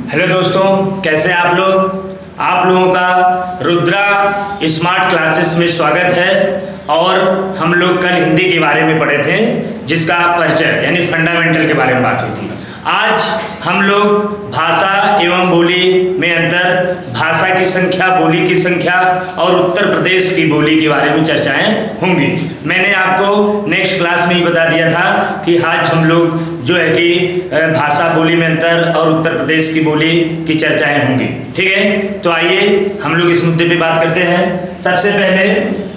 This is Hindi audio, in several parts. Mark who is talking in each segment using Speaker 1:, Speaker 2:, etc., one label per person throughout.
Speaker 1: हेलो दोस्तों, कैसे हैं आप लोग। आप लोगों का रुद्रा स्मार्ट क्लासेस में स्वागत है। और हम लोग कल हिंदी के बारे में पढ़े थे, जिसका परिचय यानी फंडामेंटल के बारे में बात हुई थी। आज हम लोग भाषा एवं बोली में अंतर, भाषा की संख्या, बोली की संख्या और उत्तर प्रदेश की बोली के बारे में चर्चाएं होंगी। मैंने आपको नेक्स्ट क्लास में ही बता दिया था कि आज हम लोग जो है कि भाषा बोली में अंतर और उत्तर प्रदेश की बोली की चर्चाएं होंगी। ठीक है, तो आइए हम लोग इस मुद्दे पे बात करते हैं। सबसे पहले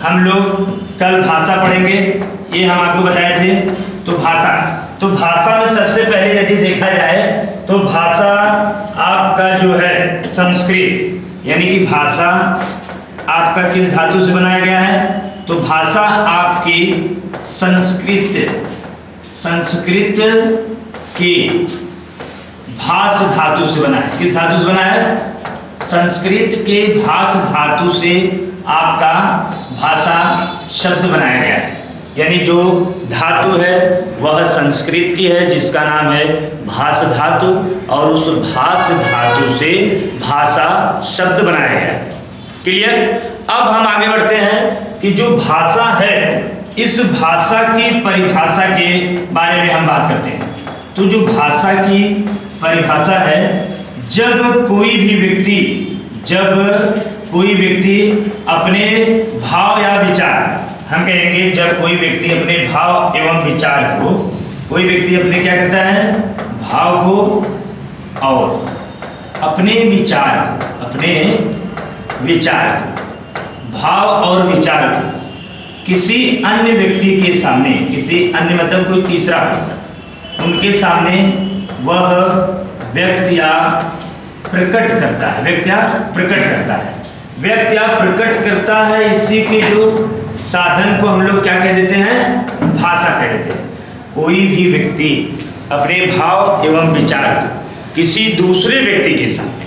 Speaker 1: हम लोग कल भाषा पढ़ेंगे, ये हम आपको बताए थे। तो भाषा में सबसे पहले यदि देखा जाए तो भाषा आपका जो है संस्कृत, यानी कि भाषा आपका किस धातु से बनाया गया है। तो भाषा आपकी संस्कृत की भाष धातु से बना है। किस धातु से बना है? संस्कृत के भाष धातु से आपका भाषा शब्द बनाया गया है। यानी जो धातु है वह संस्कृत की है, जिसका नाम है भाष धातु, और उस भाष धातु से भाषा शब्द बनाया गया है। क्लियर। अब हम आगे बढ़ते हैं कि जो भाषा है, इस भाषा की परिभाषा के बारे में हम बात करते हैं। तो जो भाषा की परिभाषा है, जब कोई व्यक्ति अपने भाव या विचार, हम कहेंगे जब कोई व्यक्ति अपने भाव एवं विचार को, कोई व्यक्ति अपने क्या करता है, भाव को और अपने विचार भाव और विचार को किसी अन्य व्यक्ति के सामने, किसी अन्य मतलब कोई तीसरा पर्सन, उनके सामने वह व्यक्त या प्रकट करता है। व्यक्त या प्रकट करता है। इसी के जो साधन को हम लोग क्या कह देते हैं? भाषा कह देते हैं। कोई भी व्यक्ति अपने भाव एवं विचार को किसी दूसरे व्यक्ति के सामने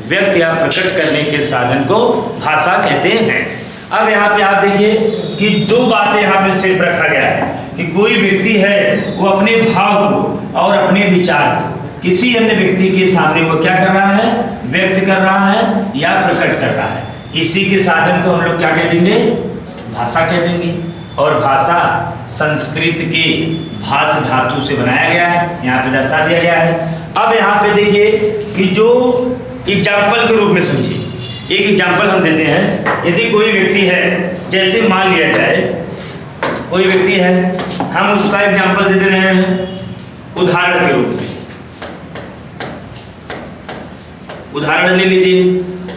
Speaker 1: व्यक्त या प्रकट करने के साधन को भाषा कहते हैं। अब यहाँ पे आप देखिए कि दो बातें यहाँ पे सिर्फ रखा गया है कि कोई व्यक्ति है वो अपने भाव को और अपने विचार को किसी अन्य व्यक्ति के सामने वो क्या कर रहा है? व्यक्त कर रहा है या प्रकट कर रहा है। इसी के साधन को हम लोग क्या कह देंगे? भाषा कह देंगे। और भाषा संस्कृत की भाष धातु से बनाया गया है, यहाँ पे दर्शा दिया गया है। अब यहाँ पे देखिए कि जो एग्जाम्पल के रूप में समझिए, एक एग्जाम्पल हम देते हैं। यदि कोई व्यक्ति है, जैसे मान लिया जाए कोई व्यक्ति है, हम उसका एग्जाम्पल दे रहे हैं उदाहरण के रूप में। उदाहरण ले लीजिए।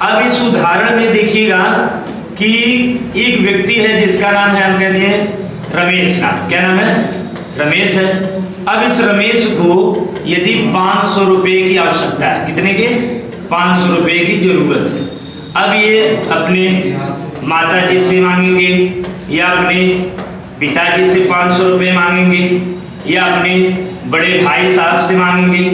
Speaker 1: अब इस उदाहरण में देखिएगा कि एक व्यक्ति है जिसका नाम है, हम कह दिए रमेश नाम। क्या नाम है? रमेश है। अब इस रमेश को यदि 500 रुपये की आवश्यकता है, कितने के? 500 रुपये की जरूरत है। अब ये अपने माता जी से मांगेंगे या अपने पिताजी से 500 रुपये मांगेंगे या अपने बड़े भाई साहब से मांगेंगे,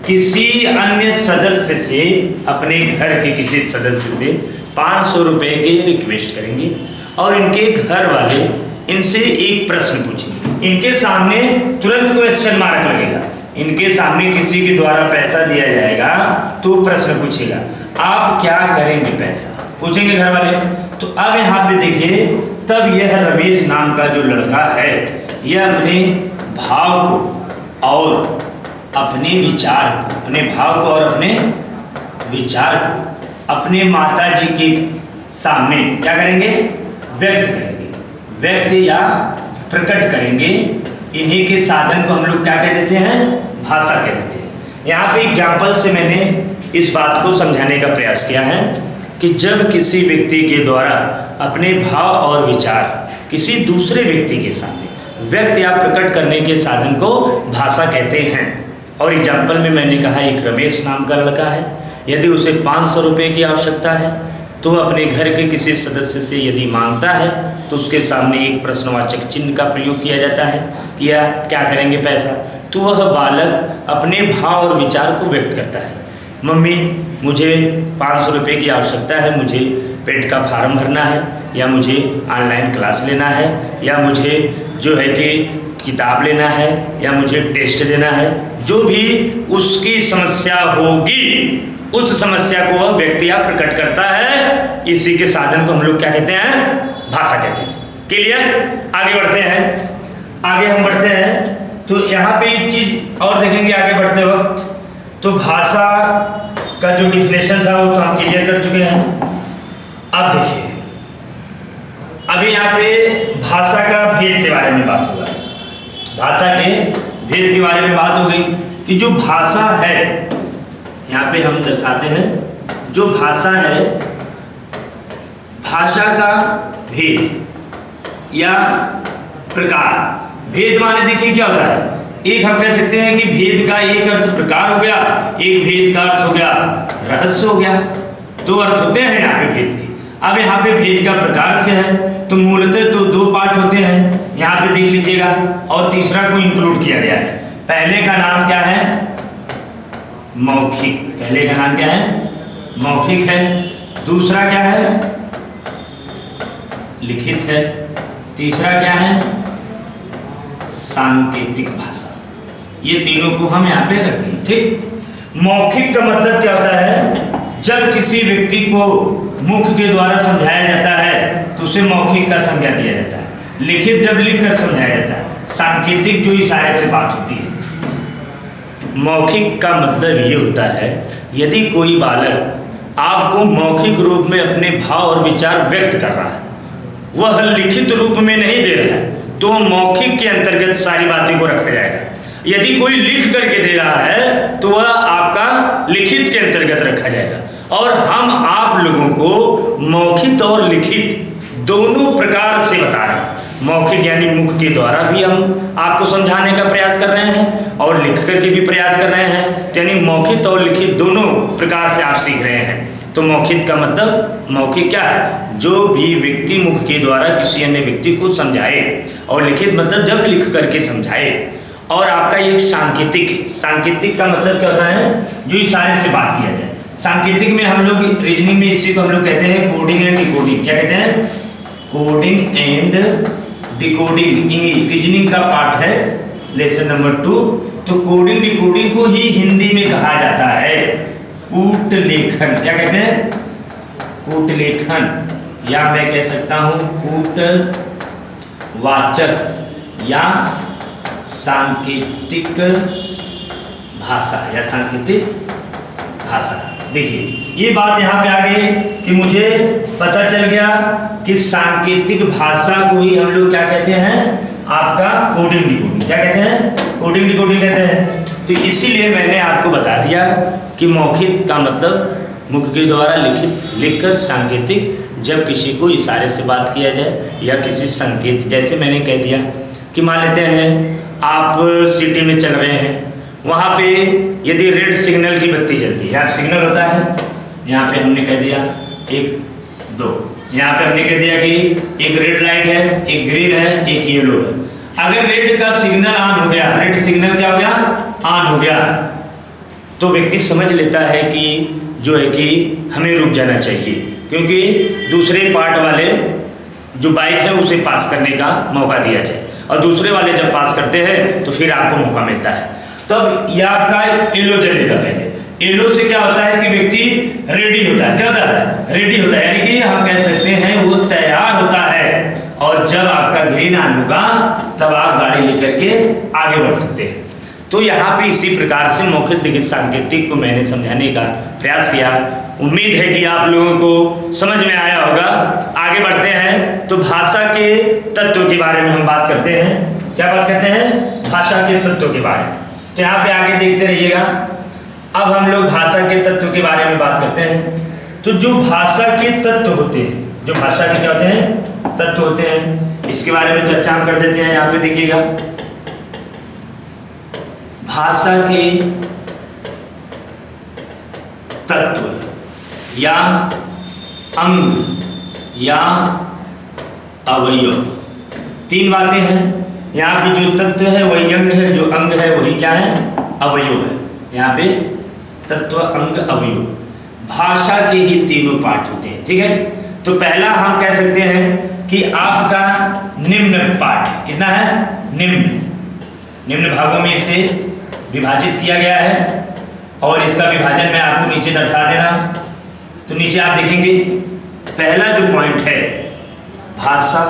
Speaker 1: किसी अन्य सदस्य से, अपने घर के किसी सदस्य से 500 रुपये की रिक्वेस्ट करेंगे। और इनके घर वाले इनसे एक प्रश्न पूछेंगे। इनके सामने तुरंत क्वेश्चन मार्क लगेगा। इनके सामने किसी के द्वारा पैसा दिया जाएगा तो प्रश्न पूछेगा, आप क्या करेंगे? पैसा पूछेंगे घर वाले। तो अब यहाँ पे देखिए, तब यह रमेश नाम का जो लड़का है, यह अपने भाव को और अपने विचार को, अपने भाव को और अपने विचार को अपने माता जी के सामने क्या करेंगे? व्यक्त करेंगे, व्यक्त या प्रकट करेंगे। इन्हीं के साधन को हम लोग क्या कह देते हैं? भाषा कह देते हैं। यहाँ पे एग्जाम्पल से मैंने इस बात को समझाने का प्रयास किया है कि जब किसी व्यक्ति के द्वारा अपने भाव और विचार किसी दूसरे व्यक्ति के सामने व्यक्त या प्रकट करने के साधन को भाषा कहते हैं। और एग्जाम्पल में मैंने कहा एक रमेश नाम का लड़का है, यदि उसे 500 रुपये की आवश्यकता है तो अपने घर के किसी सदस्य से यदि मांगता है तो उसके सामने एक प्रश्नवाचक चिन्ह का प्रयोग किया जाता है कि यह क्या करेंगे पैसा। तो वह बालक अपने भाव और विचार को व्यक्त करता है। मम्मी, मुझे 500 रुपये की आवश्यकता है, मुझे पेट का फार्म भरना है, या मुझे ऑनलाइन क्लास लेना है, या मुझे जो है कि किताब लेना है, या मुझे टेस्ट देना है। जो भी उसकी समस्या होगी उस समस्या को वह व्यक्ति या प्रकट करता है, इसी के साधन को हम लोग क्या कहते हैं? भाषा कहते हैं। क्लियर? आगे बढ़ते हैं। आगे हम बढ़ते हैं तो यहाँ पे एक चीज और देखेंगे आगे बढ़ते वक्त। तो भाषा का जो डिफिनेशन था वो तो हम क्लियर कर चुके हैं। अब देखिए, अभी यहाँ पे भाषा का भेद के बारे में बात हुआ है। भाषा के भेद के बारे में बात हो गई कि जो भाषा है, यहाँ पे हम दर्शाते हैं जो भाषा है, भाषा का भेद या प्रकार। भेद माने देखिए क्या होता है, एक हम कह सकते हैं कि भेद का एक अर्थ प्रकार हो गया, एक भेद का अर्थ हो गया रहस्य हो गया। दो अर्थ होते हैं यहाँ पे भेद के। अब यहाँ पे भेद का प्रकार से है तो मूलतः तो दो पार्ट होते हैं, यहाँ पे देख लीजिएगा, और तीसरा को इंक्लूड किया गया है। पहले का नाम क्या है? मौखिक। पहले का नाम क्या है? मौखिक है। दूसरा क्या है? लिखित है। तीसरा क्या है? सांकेतिक भाषा। ये तीनों को हम यहाँ पे रखते हैं। ठीक। मौखिक का मतलब क्या होता है? जब किसी व्यक्ति को मुख के द्वारा समझाया जाता है तो उसे मौखिक का संज्ञा दिया जाता है। लिखित जब लिख कर समझाया जाता है। सांकेतिक जो इशारे से बात होती है। मौखिक का मतलब ये होता है, यदि कोई बालक आपको मौखिक रूप में अपने भाव और विचार व्यक्त कर रहा है, वह लिखित रूप में नहीं दे रहा है, तो मौखिक के अंतर्गत सारी बातें को रखा जाएगा। यदि कोई लिख करके दे रहा है तो वह आपका लिखित के अंतर्गत रखा जाएगा। और हम आप लोगों को मौखिक और लिखित दोनों प्रकार से बता रहे हैं। मौखिक यानी मुख के द्वारा भी हम आपको समझाने का प्रयास कर रहे हैं और लिख करके भी प्रयास कर रहे हैं, यानी मौखिक और लिखित दोनों प्रकार से आप सीख रहे हैं। तो मौखिक का मतलब, मौखिक क्या है? जो भी व्यक्ति मुख के द्वारा किसी अन्य व्यक्ति को समझाए, और लिखित मतलब जब लिख करके समझाए। और आपका एक सांकेतिक है। सांकेतिक का मतलब क्या होता है? जो इशारे से बात किया जाए। सांकेतिक में हम लोग रीजनिंग में इसी को हम लोग कहते हैं कोडिंग एंड डिकोडिंग। क्या कहते हैं? Coding and decoding. रीजनिंग का पार्ट है लेसन नंबर 2। तो कोडिंग डिकोडिंग को ही हिंदी में कहा जाता है कूट लेखन। क्या कहते हैं? कूट लेखन, या मैं कह सकता हूं कूट वाचक या सांकेतिक भाषा या सांकेतिक भाषा। देखिए ये बात यहाँ पे आ गई कि मुझे पता चल गया कि सांकेतिक भाषा को ही हम लोग क्या कहते हैं? आपका कोडिंग डिकोडिंग। क्या कहते हैं? कोडिंग डिकोडिंग कहते हैं। तो इसीलिए मैंने आपको बता दिया कि मौखिक का मतलब मुख के द्वारा लिखित लिखकर, सांकेतिक जब किसी को इशारे से बात किया जाए या किसी संकेत, जैसे मैंने कह दिया कि मान लेते हैं आप सिटी में चल रहे हैं, वहाँ पे यदि रेड सिग्नल की बत्ती जलती है, सिग्नल होता है, यहाँ पे हमने कह दिया 1 2, यहाँ पे हमने कह दिया कि एक रेड लाइट है, एक ग्रीन है, एक येलो है। अगर रेड का सिग्नल ऑन हो गया, रेड सिग्नल क्या हो गया? ऑन हो गया, तो व्यक्ति समझ लेता है कि जो है कि हमें रुक जाना चाहिए, क्योंकि दूसरे पार्ट वाले जो बाइक है उसे पास करने का मौका दिया जाए, और दूसरे वाले जब पास करते हैं तो फिर आपको मौका मिलता है। तब यह आपका येलो जलेगा पहले। येलो से क्या होता है कि व्यक्ति रेडी होता है। क्या होता है? रेडी होता है, यानी कि हम कह सकते हैं वो तैयार होता है। और जब आपका ग्रीन ऑन होगा तब आप गाड़ी लेकर के आगे बढ़ सकते हैं। तो यहाँ पे इसी प्रकार से मौखिक लिखित सांकेतिक को मैंने समझाने का प्रयास किया। उम्मीद है कि आप लोगों को समझ में आया होगा। आगे बढ़ते हैं तो भाषा के तत्व के बारे में हम बात करते हैं। क्या बात करते हैं? भाषा के तत्व के बारे में। तो यहाँ पे आगे देखते रहिएगा। अब हम लोग भाषा के तत्व के बारे में बात करते हैं। तो जो भाषा के तत्व होते हैं, जो भाषा के क्या होते हैं? तत्व होते हैं, इसके बारे में चर्चा हम कर देते हैं। यहाँ पे देखिएगा, भाषा के तत्व या अंग या अवयव, 3 बातें हैं। यहाँ पे जो तत्व है वही अंग है, जो अंग है वही क्या है? अवयव है। यहाँ पे तत्व, अंग, अवयव, भाषा के ही तीनों पार्ट होते हैं। ठीक है। तो पहला हम कह सकते हैं कि आपका निम्न पार्ट कितना है? निम्न भागों में इसे विभाजित किया गया है और इसका विभाजन मैं आपको नीचे दर्शा दे रहा हूं। तो नीचे आप देखेंगे पहला जो पॉइंट है, भाषा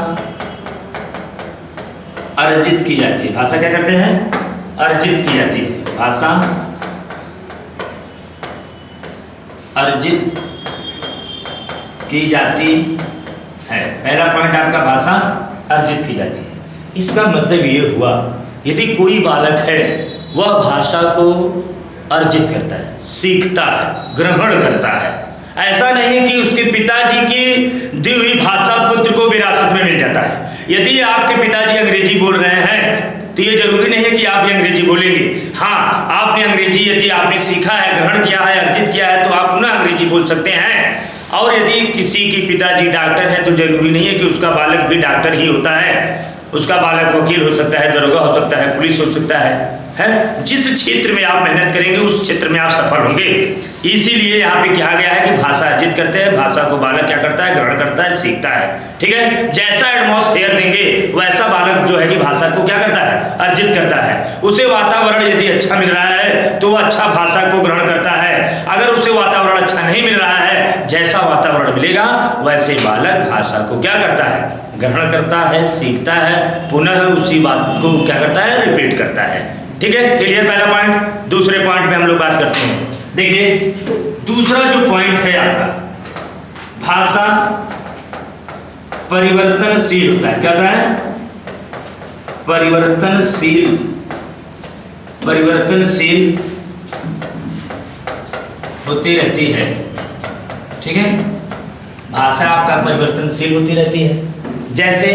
Speaker 1: अर्जित की जाती है। भाषा क्या करते हैं? अर्जित की जाती है। भाषा अर्जित की जाती है। पहला पॉइंट आपका भाषा अर्जित की जाती है। इसका मतलब ये हुआ, यदि कोई बालक है वह भाषा को अर्जित करता है, सीखता है, ग्रहण करता है। ऐसा नहीं कि उसके पिताजी की दी हुई भाषा पुत्र को विरासत में मिल जाता है। यदि आपके पिताजी अंग्रेजी बोल रहे हैं तो ये जरूरी नहीं है कि आप भी अंग्रेजी बोलेंगे। हाँ, आपने अंग्रेजी यदि आपने सीखा है, ग्रहण किया है, अर्जित किया है तो आप पुनः अंग्रेजी बोल सकते हैं। और यदि किसी की पिताजी डॉक्टर है तो जरूरी नहीं है कि उसका बालक भी डॉक्टर ही होता है। उसका बालक वकील हो सकता है, दरोगा हो सकता है, पुलिस हो सकता है। जिस क्षेत्र में आप मेहनत करेंगे उस क्षेत्र में आप सफल होंगे। इसीलिए यहाँ पे कहा गया है कि भाषा अर्जित करते हैं। भाषा को बालक क्या करता है? ग्रहण करता है, सीखता है। ठीक है, जैसा एटमॉस्फेयर देंगे वैसा बालक जो है कि भाषा को क्या करता है? अर्जित करता है। उसे वातावरण यदि अच्छा मिल रहा है तो वह अच्छा भाषा को ग्रहण करता है। अगर उसे वातावरण अच्छा नहीं मिल रहा है, जैसा वातावरण मिलेगा वैसे बालक भाषा को क्या करता है? ग्रहण करता है, सीखता है, पुनः उसी बात को क्या करता है? रिपीट करता है। ठीक है, क्लियर पहला पॉइंट। दूसरे पॉइंट पे हम लोग बात करते हैं। देखिए दूसरा जो पॉइंट है आपका, भाषा परिवर्तनशील होता है। क्या होता है? परिवर्तनशील होती रहती है। ठीक है, भाषा आपका परिवर्तनशील होती रहती है। जैसे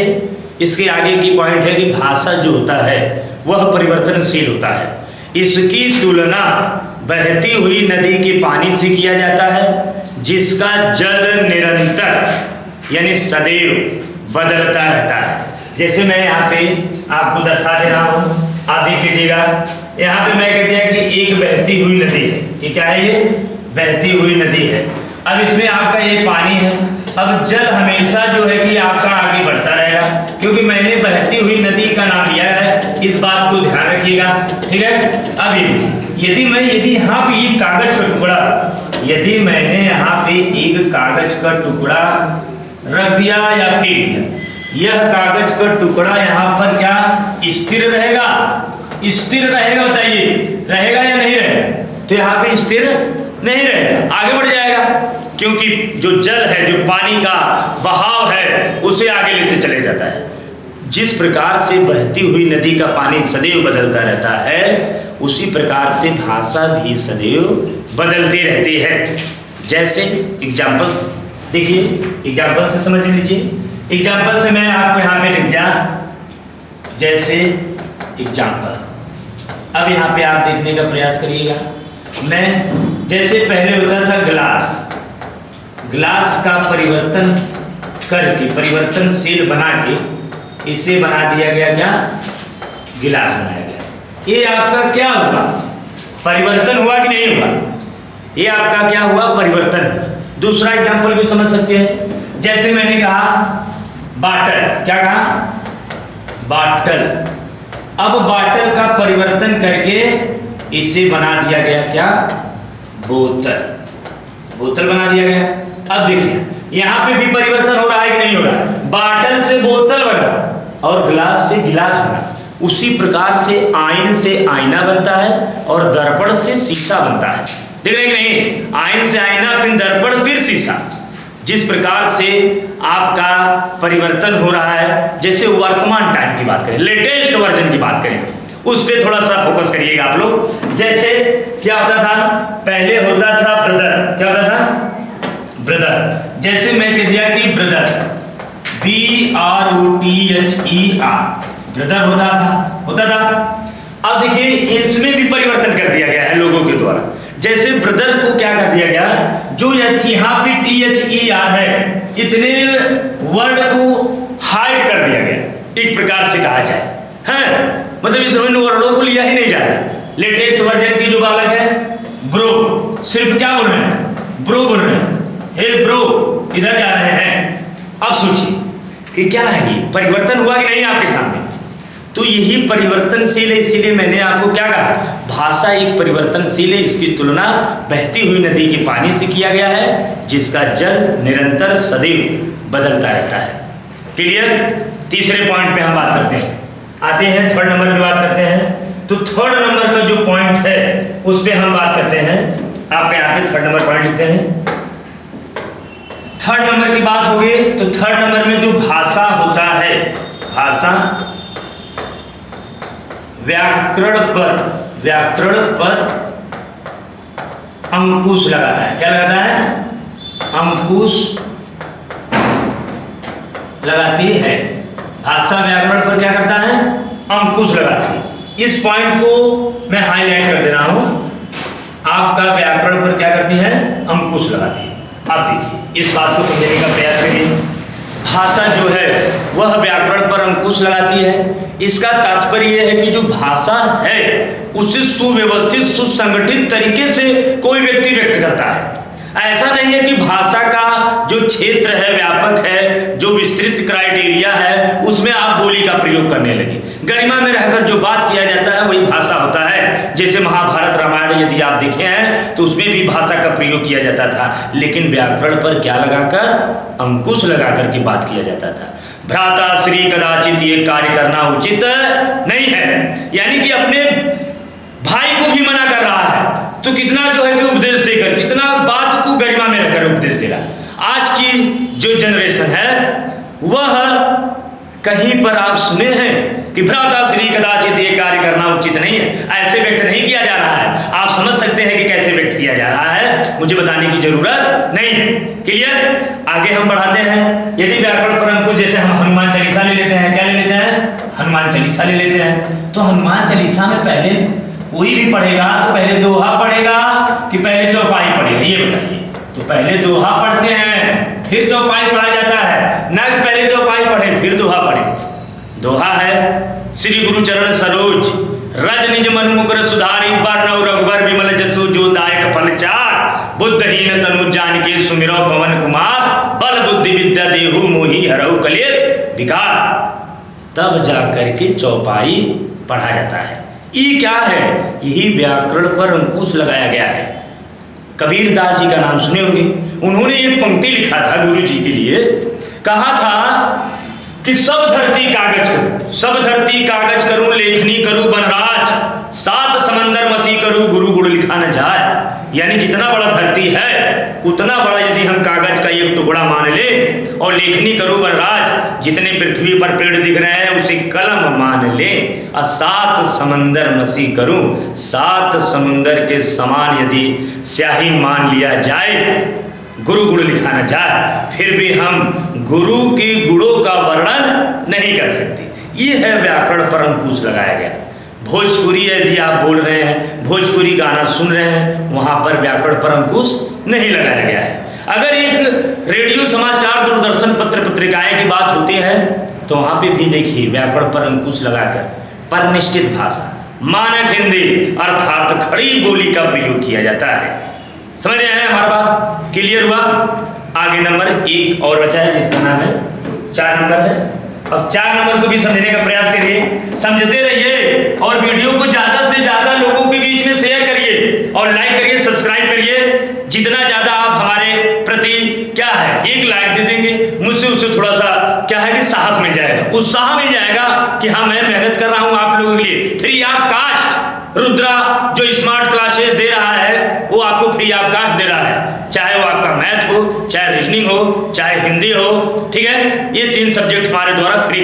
Speaker 1: इसके आगे की पॉइंट है कि भाषा जो होता है वह परिवर्तनशील होता है। इसकी तुलना बहती हुई नदी के पानी से किया जाता है, जिसका जल निरंतर यानी सदैव बदलता रहता है। जैसे मैं यहाँ पे आपको दर्शा दे रहा हूँ, आप देख लीजिएगा। यहाँ पे मैं कहते हैं कि एक बहती हुई नदी है। ये क्या है? ये बहती हुई नदी है। अब इसमें आपका ये पानी है। अब जल हमेशा जो है कि आपका आगे बढ़ता रहेगा, क्योंकि मैंने बहती हुई नदी का नाम लिया है। इस बात को ध्यान रखिएगा। ठीक है, अब यदि यहाँ पे एक कागज का टुकड़ा, यदि मैंने यहाँ पे एक कागज का टुकड़ा रख दिया या फेंक दिया, यह कागज का टुकड़ा यहाँ पर क्या स्थिर रहेगा? स्थिर रहेगा, बताइए रहेगा या नहीं रहेगा? तो यहाँ पे स्थिर नहीं रहेगा, आगे बढ़ जाएगा, क्योंकि जो जल है, जो पानी का बहाव है, उसे आगे लेते चले जाता है। जिस प्रकार से बहती हुई नदी का पानी सदैव बदलता रहता है, उसी प्रकार से भाषा भी सदैव बदलती रहती है। जैसे एग्जाम्पल देखिए, एग्जाम्पल से समझ लीजिए। एग्जाम्पल से मैं आपको यहाँ पे लिख दिया, जैसे एग्जाम्पल। अब यहाँ पे आप देखने का प्रयास करिएगा। मैं जैसे पहले होता था ग्लास का परिवर्तन करके, परिवर्तनशील बना के इसे बना दिया गया, क्या गिलास बनाया गया। ये आपका क्या हुआ? परिवर्तन हुआ कि नहीं हुआ? ये आपका क्या हुआ? परिवर्तन। दूसरा एग्जाम्पल भी समझ सकते हैं। जैसे मैंने कहा बाटल, क्या कहा? बाटल। अब बाटल का परिवर्तन करके इसे बना दिया गया, क्या बोतल। बोतल बना दिया गया। अब देखिए यहाँ पे भी परिवर्तन हो रहा है कि नहीं हो रहा है? बाटल से बोतल बना और गिलास से गिलास बना। उसी प्रकार से आईन से आईना बनता है और दर्पण से शीशा बनता है। देख रहे हैं कि नहीं? आईन से आईना, फिर दर्पण, फिर शीशा। जिस प्रकार से आपका परिवर्तन हो रहा है, जैसे वर्तमान टाइम की बात करें, लेटेस्ट वर्जन की बात करें, उस पर थोड़ा सा फोकस करिएगा आप लोग। जैसे क्या होता था? पहले होता था ब्रदर। क्या होता था? ब्रदर। जैसे मैं कह दिया कि ब्रदर, BROTHER, ब्रदर होता था। अब देखिए इसमें भी परिवर्तन कर दिया गया है लोगों के द्वारा। जैसे ब्रदर को क्या कर दिया गया, जो यहाँ पे THER है, इतने वर्ड को हाइड कर दिया गया, एक प्रकार से कहा जाए। है मतलब इस वर्डों को लिया ही नहीं जा रहा। लेटेस्ट वर्जन की जो बालक है, ब्रो, सिर्फ क्या बोल रहे हैं? ब्रो बोल रहे हैं। हे ब्रो, इधर जा रहे हैं। अब सोचिए कि क्या है ये परिवर्तन हुआ कि नहीं आपके सामने? तो यही परिवर्तनशील है, इसीलिए मैंने आपको क्या कहा? भाषा एक परिवर्तनशील है, इसकी तुलना बहती हुई नदी के पानी से किया गया है जिसका जल निरंतर सदैव बदलता रहता है। क्लियर? तीसरे पॉइंट पे हम बात करते हैं, आते हैं थर्ड नंबर पे बात करते हैं। तो थर्ड नंबर का जो पॉइंट है उस पे हम बात करते हैं। आप यहाँ पे थर्ड नंबर पॉइंट लिखते हैं। थर्ड नंबर की बात होगी तो थर्ड नंबर में जो भाषा होता है, भाषा व्याकरण पर अंकुश लगाता है। क्या लगाता है? अंकुश लगाती है। भाषा व्याकरण पर क्या करता है? अंकुश लगाती है। इस पॉइंट को मैं हाईलाइट कर दे रहा हूं। आपका व्याकरण पर क्या करती है? अंकुश लगाती है। आप देखिए, इस बात को समझने का प्रयास करिए। भाषा जो है वह व्याकरण पर अंकुश लगाती है। इसका तात्पर्य यह है कि जो भाषा है उसे सुव्यवस्थित सुसंगठित तरीके से कोई व्यक्ति व्यक्त करता है। ऐसा नहीं है कि भाषा का जो क्षेत्र है, व्यापक है, जो विस्तृत क्राइटेरिया है, उसमें आप बोली का प्रयोग करने लगे। गरिमा में रहकर जो बात किया जाता है वही भाषा होता है। जैसे महाभारत रामायण यदि आप देखे हैं तो उसमें भी भाषा का प्रयोग किया जाता था, लेकिन व्याकरण पर क्या लगाकर? अंकुश लगाकर के बात किया जाता था। भ्राता श्री कदाचित ये कार्य करना उचित नहीं है, यानी कि अपने भाई को भी मना कर रहा है तो कितना जो है कि उपदेश देकर, कितना बात को गरिमा में रहकर उपदेश दे रहा। आज की जो जनरेशन है वह कहीं पर आप सुने हैं कि भ्राता श्री कदाचित ये कार्य करना उचित नहीं है, ऐसे व्यक्त नहीं किया जा रहा है। आप समझ सकते हैं कि कैसे व्यक्त किया जा रहा है, मुझे बताने की जरूरत नहीं है। क्लियर? आगे हम बढ़ाते हैं। यदि व्याकरण पर अंकुश, जैसे हम हनुमान चालीसा ले लेते हैं। क्या ले लेते हैं? हनुमान चालीसा ले लेते हैं। तो हनुमान चालीसा में पहले कोई भी पढ़ेगा तो पहले दोहा पढ़ेगा कि पहले चौपाई पढ़ेगा, ये बताइए। तो पहले दोहा पढ़ते हैं फिर चौपाई पढ़ा जाता है, ना कि पहले चौपाई पढ़े फिर दोहा पढ़े। दोहा है, श्री गुरु चरण सरोज रज निज मनु मुकुर सुधारी, बरनउँ रघुबर विमल जसु जो दायक फल चार, बुद्धहीन तनु जानिके सुमिरौ पवन कुमार, बल बुद्धि विद्या देहु मोहि हरऊ कलेश विकार। तब जाकर के चौपाई पढ़ा जाता है। ये क्या है? यही व्याकरण पर अंकुश लगाया गया है। कबीर दास जी का नाम सुने होंगे। उन्होंने एक पंक्ति लिखा था गुरु जी के लिए, कहा था कि सब धरती कागज करूं, सब धरती कागज करूं, लेखनी करूं बनराज, सात समंदर मसी करूं, गुरु गुण लिखा न जाए। यानी जितना बड़ा धरती है उतना बड़ा यदि हम कागज का एक टुकड़ा मान ले और लेखनी करूं बनराज, जितने पृथ्वी पर पेड़ दिख रहे हैं उसे कलम मान ले, और सात समंदर मसी करूं, सात समुंदर के समान यदि स्याही मान लिया जाए, गुरु गुण लिखा न जाए, फिर भी हम गुरु के गुणों का वर्णन नहीं कर सकते। ये है व्याकरण पर अंकुश लगाया गया। भोजपुरी यदि आप बोल रहे हैं, भोजपुरी गाना सुन रहे हैं, वहाँ पर व्याकरण पर अंकुश नहीं लगाया गया है। अगर एक रेडियो समाचार दूरदर्शन पत्र पत्रिकाएं की बात होती है तो वहाँ पे भी देखिए व्याकरण पर अंकुश लगाकर परनिष्ठित भाषा, मानक हिंदी अर्थात खड़ी बोली का प्रयोग किया जाता है। समझ रहे हैं? हमारा बात क्लियर हुआ? आगे नंबर एक और बचा है जिसका नाम है 4 नंबर है। अब 4 नंबर को भी समझने का प्रयास करिए, समझते रहिए और वीडियो को ज़्यादा से ज़्यादा लोगों के बीच में शेयर करिए और लाइक करिए, सब्सक्राइब करिए। जितना ज़्यादा आप हमारे प्रति क्या है एक लाइक दे देंगे, मुझसे उससे थोड़ा सा क्या है कि साहस मिल जाएगा, उत्साह मिल जाएगा कि हाँ मैं मेहनत कर रहा हूँ आप लोगों के लिए। फ्री ऑफ कास्ट रुद्रा जो स्मार्ट क्लासेस दे रहा है वो आपको फ्री ऑफ कास्ट दे रहा है, चाहे वो आपका मैथ हो, चाहे रीजनिंग हो, चाहे हिंदी हो, ठीक है। ये 3 सब्जेक्ट हमारे द्वारा फ्री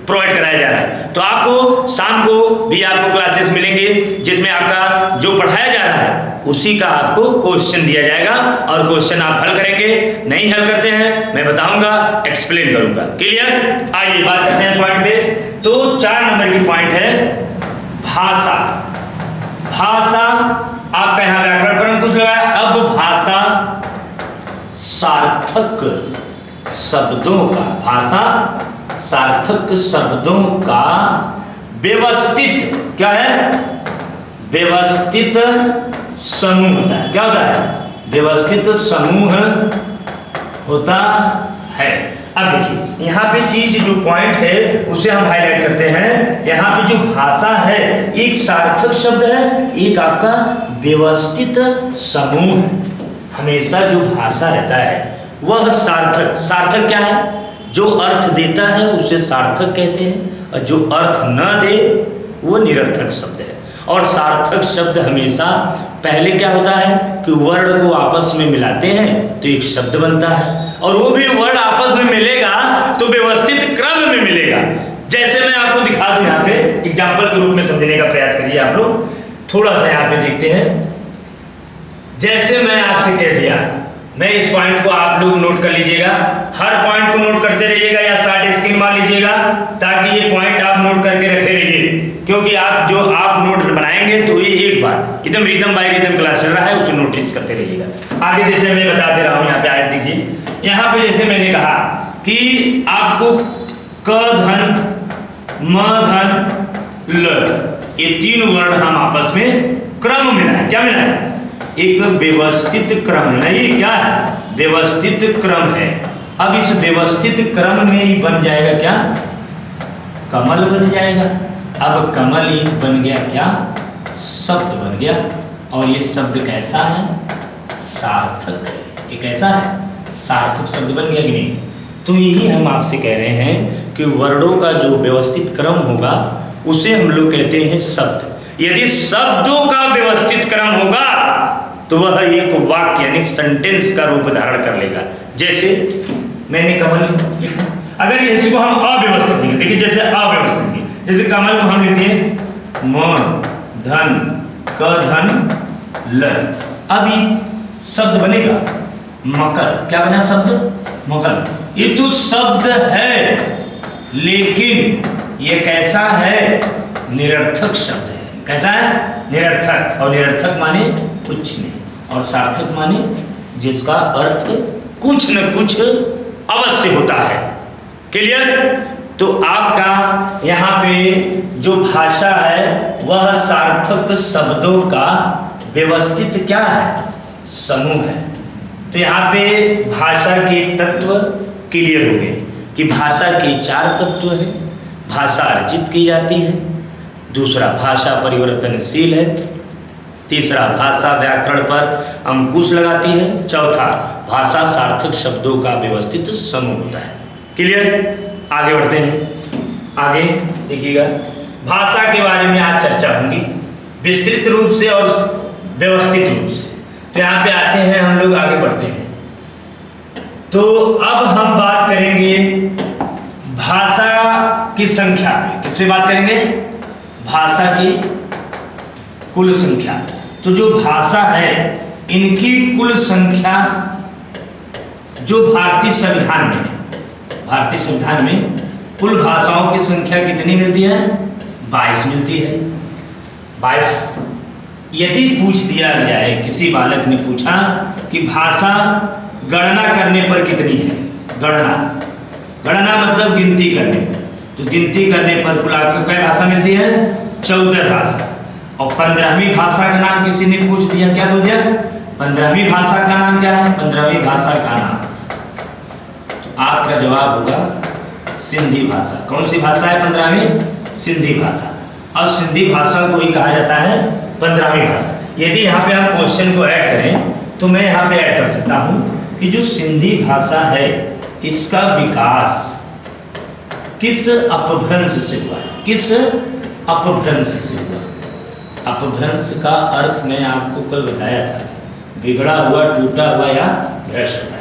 Speaker 1: प्रोवाइड कराया जा रहा है। तो आपको शाम को भी आपको क्लासेस मिलेंगे जिसमें आपका जो पढ़ाया जा रहा है उसी का आपको क्वेश्चन दिया जाएगा और क्वेश्चन आप हल करेंगे। नहीं हल करते हैं मैं बताऊंगा, एक्सप्लेन करूंगा। क्लियर? आइए बात करते हैं पॉइंट पे। तो 4 नंबर की पॉइंट है भाषा। भाषा आपका यहाँ व्याकरण पर अंकुश लगाया। अब भाषा सार्थक शब्दों का, भाषा सार्थक शब्दों का व्यवस्थित क्या है? व्यवस्थित समूह होता है। क्या होता है? व्यवस्थित समूह होता है। अब देखिए यहाँ पे चीज जो पॉइंट है उसे हम हाईलाइट करते हैं। यहाँ पे जो भाषा है एक सार्थक शब्द है, एक आपका व्यवस्थित समूह है। हमेशा जो भाषा रहता है वह सार्थक, सार्थक क्या है, जो अर्थ देता है उसे सार्थक कहते हैं, और जो अर्थ न दे वो निरर्थक शब्द है। और सार्थक शब्द हमेशा पहले क्या होता है कि वर्ण को आपस में मिलाते हैं तो एक शब्द बनता है, और वो भी वर्ण आपस में मिलेगा तो व्यवस्थित क्रम में मिलेगा। जैसे मैं आपको दिखा दूं, यहाँ पे एग्जाम्पल के रूप में समझने का प्रयास करिए आप लोग। थोड़ा सा यहाँ पे देखते हैं। जैसे मैं आपसे कह दिया, मैं इस पॉइंट को आप लोग नोट कर लीजिएगा, हर पॉइंट को नोट करते रहिएगा या शॉर्ट स्क्रीन मार लीजिएगा ताकि ये पॉइंट आप नोट करके रखे रहिए, क्योंकि आप नोट बनाएंगे तो ये एक बार एकदम रिदम बाय रिदम क्लास चल रहा है उसे नोटिस करते रहिएगा। आगे जैसे मैं बता दे रहा हूँ, यहाँ पे आयत देखिए, यहाँ पे जैसे मैंने कहा कि आपको क धन म धन ल ये तीन वर्ण हम आपस में क्रम मिलाएं। क्या मिलाएं? एक व्यवस्थित क्रम है, नहीं क्या है, व्यवस्थित क्रम है। अब इस व्यवस्थित क्रम में ही बन जाएगा क्या, कमल बन जाएगा। अब कमल ही बन गया क्या, शब्द बन गया, और ये शब्द कैसा है, सार्थक है। ये कैसा है, सार्थक शब्द बन गया कि नहीं। तो यही हम आपसे कह रहे हैं कि वर्णों का जो व्यवस्थित क्रम होगा उसे हम लोग कहते हैं शब्द। यदि शब्दों का व्यवस्थित क्रम होगा तो वह एक वाक्य यानी सेंटेंस का रूप धारण कर लेगा। जैसे मैंने कमल लिखा, अगर इसको हम अव्यवस्थित लिखें, देखिए जैसे अव्यवस्थित लिखें, जैसे कमल को हम लिखते हैं म धन क धन ल, अब ये शब्द बनेगा मकर। क्या बना शब्द, मकर। ये तो शब्द है लेकिन ये कैसा है, निरर्थक शब्द है। कैसा है, निरर्थक। और निरर्थक माने कुछ नहीं, और सार्थक माने जिसका अर्थ कुछ न कुछ अवश्य होता है। क्लियर। तो आपका यहाँ पे जो भाषा है वह सार्थक शब्दों का व्यवस्थित क्या है, समूह है। तो यहाँ पे भाषा के तत्व क्लियर हो गए कि भाषा के 4 तत्व हैं। भाषा अर्जित की जाती है, दूसरा भाषा परिवर्तनशील है, तीसरा भाषा व्याकरण पर अंकुश लगाती है, चौथा भाषा सार्थक शब्दों का व्यवस्थित समूह होता है। क्लियर। आगे बढ़ते हैं। आगे देखिएगा, भाषा के बारे में आज चर्चा होगी विस्तृत रूप से और व्यवस्थित रूप से। तो यहाँ पे आते हैं हम लोग, आगे बढ़ते हैं। तो अब हम बात करेंगे भाषा की संख्या पे। किस पे बात करेंगे, भाषा की कुल संख्या। तो जो भाषा है इनकी कुल संख्या जो भारतीय संविधान में कुल भाषाओं की संख्या कितनी मिलती है, 22 मिलती है। 22। यदि पूछ दिया जाए, किसी बालक ने पूछा कि भाषा गणना करने पर कितनी है, गणना मतलब गिनती करने पर, तो गिनती करने पर कुल आपको क्या भाषा मिलती है, 14 भाषा। और 15वीं भाषा का नाम किसी ने पूछ दिया, क्या पूछ दिया, 15वीं भाषा का नाम क्या है, 15वीं भाषा का नाम, तो आपका जवाब होगा सिंधी भाषा। कौन सी भाषा है 15वीं, सिंधी भाषा। अब सिंधी भाषा को ही कहा जाता है 15वीं भाषा। यदि यहाँ पे हम क्वेश्चन को ऐड करें तो मैं यहाँ पे ऐड कर सकता हूँ कि जो सिंधी भाषा है इसका विकास किस अपभ्रंश से हुआ, किस अपभ्रंश से हुआ। अपभ्रंश का अर्थ मैं आपको कल बताया था, बिगड़ा हुआ, टूटा हुआ या भ्रष्ट हुआ है।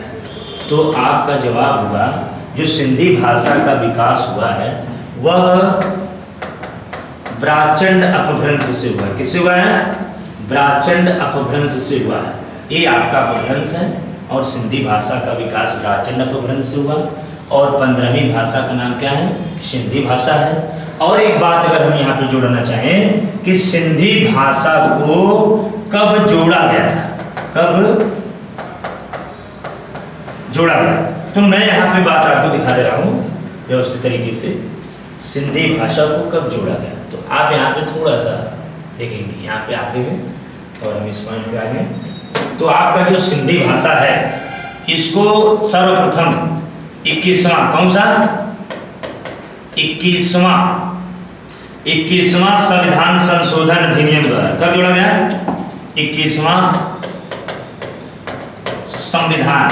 Speaker 1: तो आपका जवाब होगा जो सिंधी भाषा का विकास हुआ है वह ब्राचंड अपभ्रंश से हुआ है। किससे हुआ है, ब्राचंड अपभ्रंश से हुआ है। ये आपका अपभ्रंश है और सिंधी भाषा का विकास ब्राचंड अपभ्रंश से हुआ। और 15वीं भाषा का नाम क्या है, सिंधी भाषा है। और एक बात अगर हम यहाँ पे जोड़ना चाहें कि सिंधी भाषा को कब जोड़ा गया था, कब जोड़ा गया, तो मैं यहाँ पे बात आपको दिखा दे रहा हूँ व्यवस्थित तरीके से। सिंधी भाषा को कब जोड़ा गया, तो आप यहाँ पे थोड़ा सा देखेंगे, यहाँ पे आते हैं और हम इस पॉइंट पे आ गए। तो आपका जो सिंधी भाषा है इसको सर्वप्रथम 21वां, कौन सा? 21वां संविधान संशोधन अधिनियम द्वारा कब जोड़ा गया? 21वां संविधान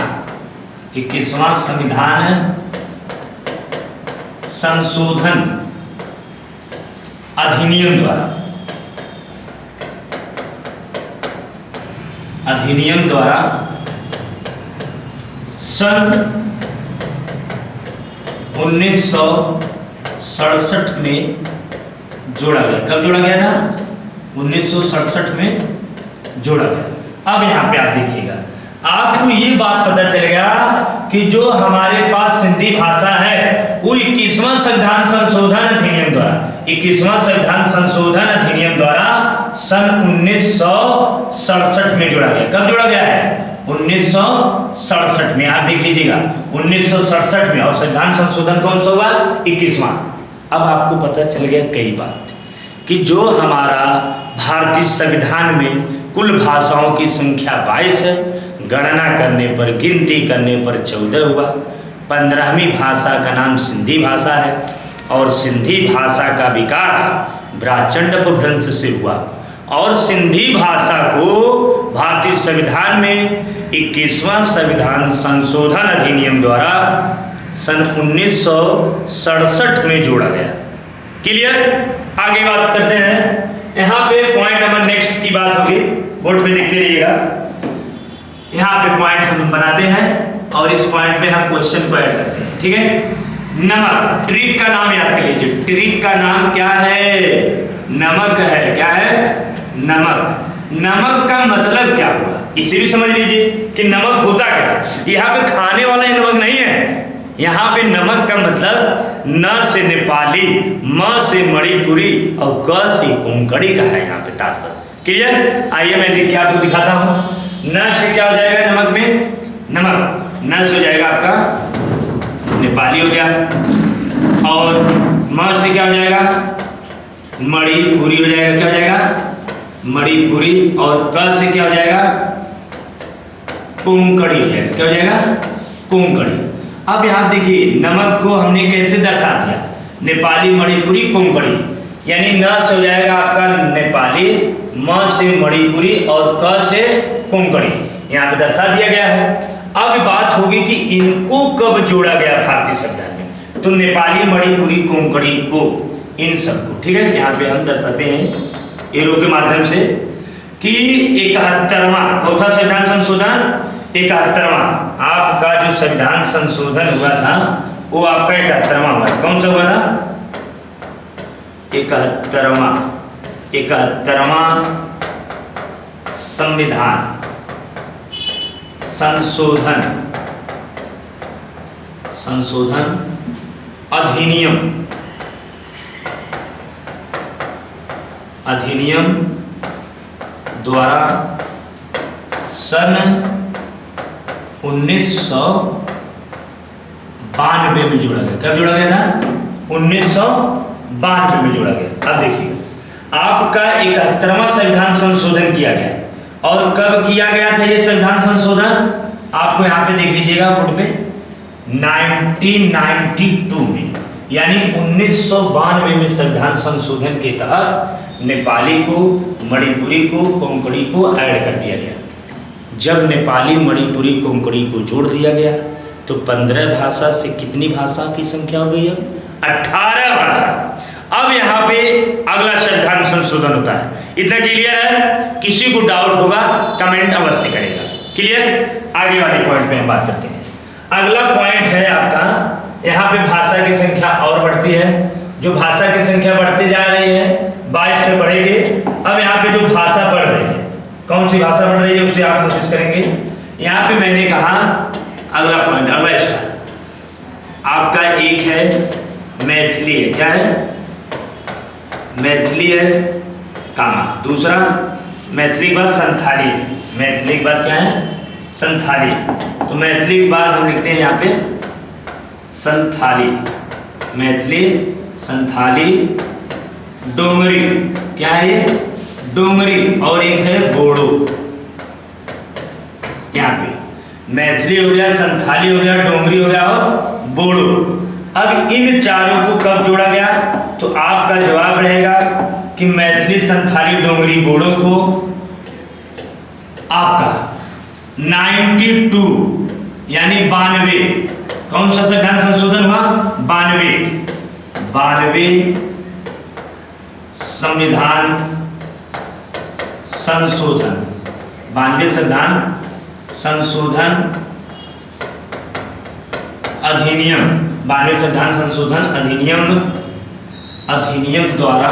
Speaker 1: संशोधन अधिनियम द्वारा सन 1967 में जोड़ा गया। कब जोड़ा गया था? 1967 में जोड़ा गया। अब यहाँ पे आप देखिएगा, आपको ये बात पता चलेगा कि जो हमारे पास सिंधी भाषा है वो 21वां संविधान संशोधन अधिनियम द्वारा सन 1967 में जोड़ा गया। कब जोड़ा गया है? 1967 में। आप देख लीजिएगा 1967 में, और संविधान संशोधन कौन सा हुआ? 21वां। अब आपको पता चल गया कई बात कि जो हमारा भारतीय संविधान में कुल भाषाओं की संख्या 22 है, गणना करने पर, गिनती करने पर 14 हुआ। 15वीं भाषा का नाम सिंधी भाषा है और सिंधी भाषा का विकास ब्राह्मण अपभ्रंश से हुआ और सिंधी भाषा को भारतीय संविधान में 21वां संविधान संशोधन अधिनियम द्वारा सन 1967 में जोड़ा गया। क्लियर? आगे बात करते हैं। यहाँ पे पॉइंट नंबर नेक्स्ट की बात होगी, बोर्ड पे देखते रहिएगा। यहाँ पे पॉइंट हम बनाते हैं और इस पॉइंट पे हम क्वेश्चन को ऐड करते हैं। ठीक है? नमक, ट्रिक का नाम याद कर लीजिए। ट्रिक का नाम क्या है? नमक है। क्या है? नमक। नमक का मतलब क्या हुआ इसे भी समझ लीजिए कि नमक होता क्या है। यहाँ पे खाने वाला नमक नहीं है। यहाँ पे नमक का मतलब न से नेपाली, म से मणिपुरी और क से कोंकणी का है यहाँ पे तात्पर्य। क्लियर? आइए मैं लिख के आपको दिखाता हूँ। न से क्या हो जाएगा नमक में? नमक न से हो जाएगा आपका नेपाली हो गया, और म से क्या हो जाएगा? मणिपुरी हो जाएगा। क्या हो जाएगा? मणिपुरी। और क से क्या हो जाएगा? कोंकणी हो जाएगा। क्या हो जाएगा? कोंकणी। अब यहाँ देखिए नमक को हमने कैसे दर्शा दिया? नेपाली, मणिपुरी, कोंकणी। यानी न से हो जाएगा आपका नेपाली, म से मणिपुरी और क से कोंकणी। यहाँ पे दर्शा दिया गया है। अब बात होगी कि इनको कब जोड़ा गया भारतीय संविधान में? तो नेपाली, मणिपुरी, कोंकणी को, इन सबको। ठीक है? यहाँ पे हम दर्शाते हैं एरो के माध्यम से कि 71वां चौथा संविधान संशोधन, 71वां आपका जो संविधान संशोधन हुआ था वो आपका 71वां हुआ। कौन सा हुआ था? 71वां संविधान संशोधन अधिनियम द्वारा सन 1992 में जोड़ा गया। कब जोड़ा गया था? 1992 में जोड़ा गया। अब देखिए आपका 71वां संविधान संशोधन किया गया। और कब किया गया था ये संविधान संशोधन? आपको यहाँ पे देख लीजिएगा बोर्ड पे 1992 में, यानी 1992 में संविधान संशोधन के तहत नेपाली को, मणिपुरी को, कोंकणी को ऐड कर दिया गया। जब नेपाली, मणिपुरी, कोंकणी को जोड़ दिया गया तो 15 भाषा से कितनी भाषा की संख्या हो गई? अब 18 भाषा। अब यहाँ पे अगला संविधान संशोधन होता है। इतना क्लियर है? किसी को डाउट होगा कमेंट अवश्य करेगा। क्लियर? आगे वाले पॉइंट पे हम बात करते हैं। अगला पॉइंट है आपका, यहाँ पे भाषा की संख्या और बढ़ती है। जो भाषा की संख्या बढ़ती जा रही है, 22 से बढ़ेगी। अब यहाँ पे जो भाषा बढ़ रही है, कौन सी भाषा बढ़ रही है उसे आप नोटिस करेंगे। यहाँ पे मैंने कहा अगला पॉइंट, अगला स्टार आपका एक है मैथिली है। क्या है? मैथिली है, कामा। दूसरा मैथिली के बाद संथाली है। मैथिली के बाद क्या है? संथाली। तो मैथिली के बाद हम लिखते हैं यहाँ पे संथाली। मैथिली, संथाली, डोंगरी। क्या है ये? डोंगरी। और एक है बोडो। यहाँ पे मैथिली हो गया, संथाली हो गया, डोंगरी हो गया और बोडो। अब इन चारों को कब जोड़ा गया? तो आपका जवाब रहेगा कि मैथिली, संथाली, डोगरी, बोडो को आपका 92 यानी 92, कौन सा संविधान संशोधन हुआ? 92 संविधान संशोधन, 92 संविधान संशोधन अधिनियम, 92 संविधान संशोधन अधिनियम द्वारा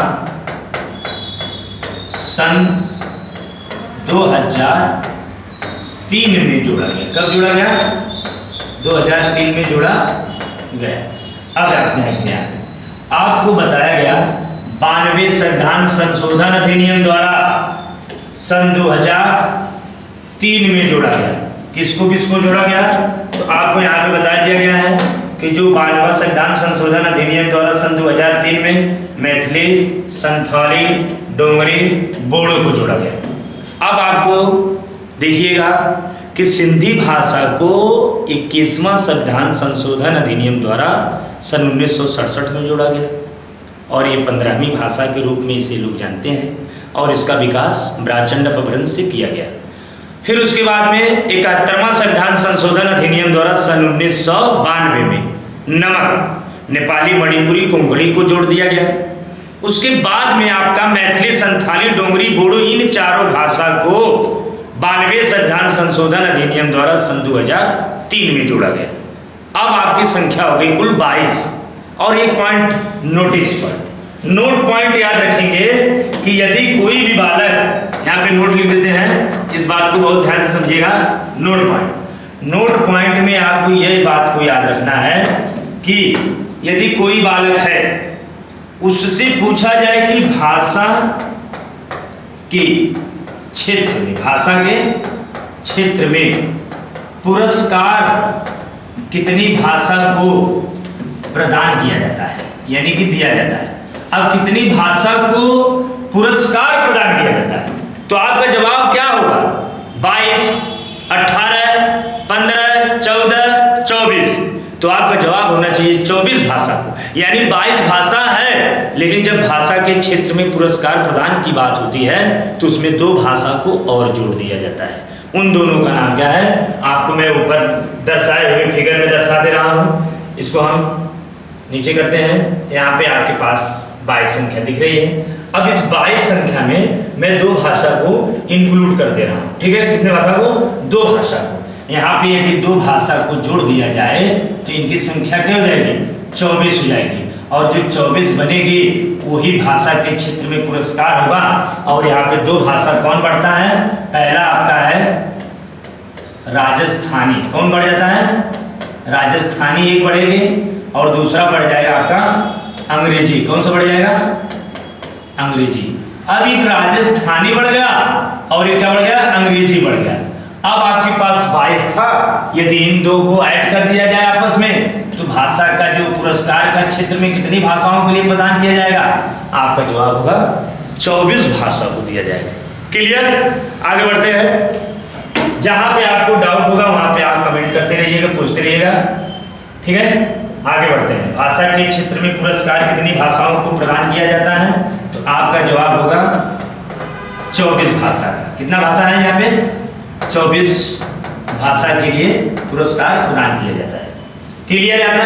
Speaker 1: सन 2003 में जोड़ा गया। कब जोड़ा गया? 2003 में जोड़ा गया। अब आप ध्यान दें, आपको बताया गया 92 संविधान संशोधन अधिनियम द्वारा सन 2003 में जोड़ा गया। किसको किसको जोड़ा गया? तो आपको यहाँ पे बता दिया गया है कि जो 92वां संविधान संशोधन अधिनियम द्वारा सन 2003 में मैथिली, संथाली, डोगरी, बोडो को जोड़ा गया। अब आपको देखिएगा कि सिंधी भाषा को 21वां संविधान संशोधन अधिनियम द्वारा सन 1967 में जोड़ा गया और ये 15वीं भाषा के रूप में इसे लोग जानते हैं और इसका विकास ब्राचंड अपभ्रंश से किया गया। फिर उसके बाद में 71वां संविधान संशोधन अधिनियम द्वारा सन 1992 में नमक, नेपाली, मणिपुरी, कोंकणी को जोड़ दिया गया। उसके बाद में आपका मैथिली, संथाली, डोगरी, बोडो इन चारों भाषा को 92 संविधान संशोधन अधिनियम द्वारा सन 2003 में जोड़ा गया। अब आपकी संख्या हो गई कुल 22। और एक पॉइंट नोटिस पर नोट पॉइंट याद रखेंगे कि यदि कोई भी बालक, यहाँ पे नोट लिख देते हैं, इस बात को बहुत ध्यान से समझिएगा। नोट पॉइंट में आपको यह बात को याद रखना है कि यदि कोई बालक है, उससे पूछा जाए कि भाषा के क्षेत्र में, भाषा के क्षेत्र में पुरस्कार कितनी भाषा को प्रदान किया जाता है, यानी कि दिया जाता है। अब कितनी भाषा को पुरस्कार प्रदान किया जाता है, तो आपका जवाब क्या होगा? 22, 18, 15, 14, 24। तो आपका जवाब होना चाहिए 24 भाषा को, यानी 22 भाषा है, लेकिन जब भाषा के क्षेत्र में पुरस्कार प्रदान की बात होती है तो उसमें 2 भाषा को और जोड़ दिया जाता है। उन दोनों का नाम क्या है? आपको मैं ऊपर दर्शाए हुए फिगर में दर्शा दे रहा हूँ। इसको हम नीचे करते हैं। यहाँ पे आपके पास 22 संख्या दिख रही है। अब इस 22 संख्या में मैं 2 भाषा को इंक्लूड कर दे रहा हूँ, ठीक है? कितने भाषा को? 2 भाषा को। यहाँ पे यदि 2 भाषा को जोड़ दिया जाए तो इनकी संख्या क्या हो जाएगी? 24 हो जाएगी। और जो 24 बनेगी वही भाषा के क्षेत्र में पुरस्कार होगा। और यहाँ पे 2 भाषा कौन बढ़ता है? पहला आपका है राजस्थानी, कौन बढ़ जाता है? राजस्थानी एक बढ़ेगी और दूसरा बढ़ जाएगा आपका अंग्रेजी। कौन सा बढ़ जाएगा? अंग्रेजी। अब एक राजस्थानी बढ़ गया और एक क्या बढ़ गया? अंग्रेजी बढ़ गया। अब आपके पास 22 था, यदि इन 2 को ऐड कर दिया जाए आपस में तो भाषा का जो पुरस्कार का क्षेत्र में कितनी भाषाओं के लिए प्रदान किया जाएगा? आपका जवाब होगा 24 भाषा को दिया जाएगा। क्लियर? आगे बढ़ते हैं। जहां पे आपको डाउट होगा वहां पे आप कमेंट करते रहिएगा, पूछते रहिएगा, ठीक है? आगे बढ़ते हैं। भाषा के क्षेत्र में पुरस्कार कितनी भाषाओं को प्रदान किया जाता है? तो आपका जवाब होगा 24 भाषा का। कितना भाषा है यहाँ पे? 24 भाषा के लिए पुरस्कार प्रदान किया जाता है। क्लियर है ना?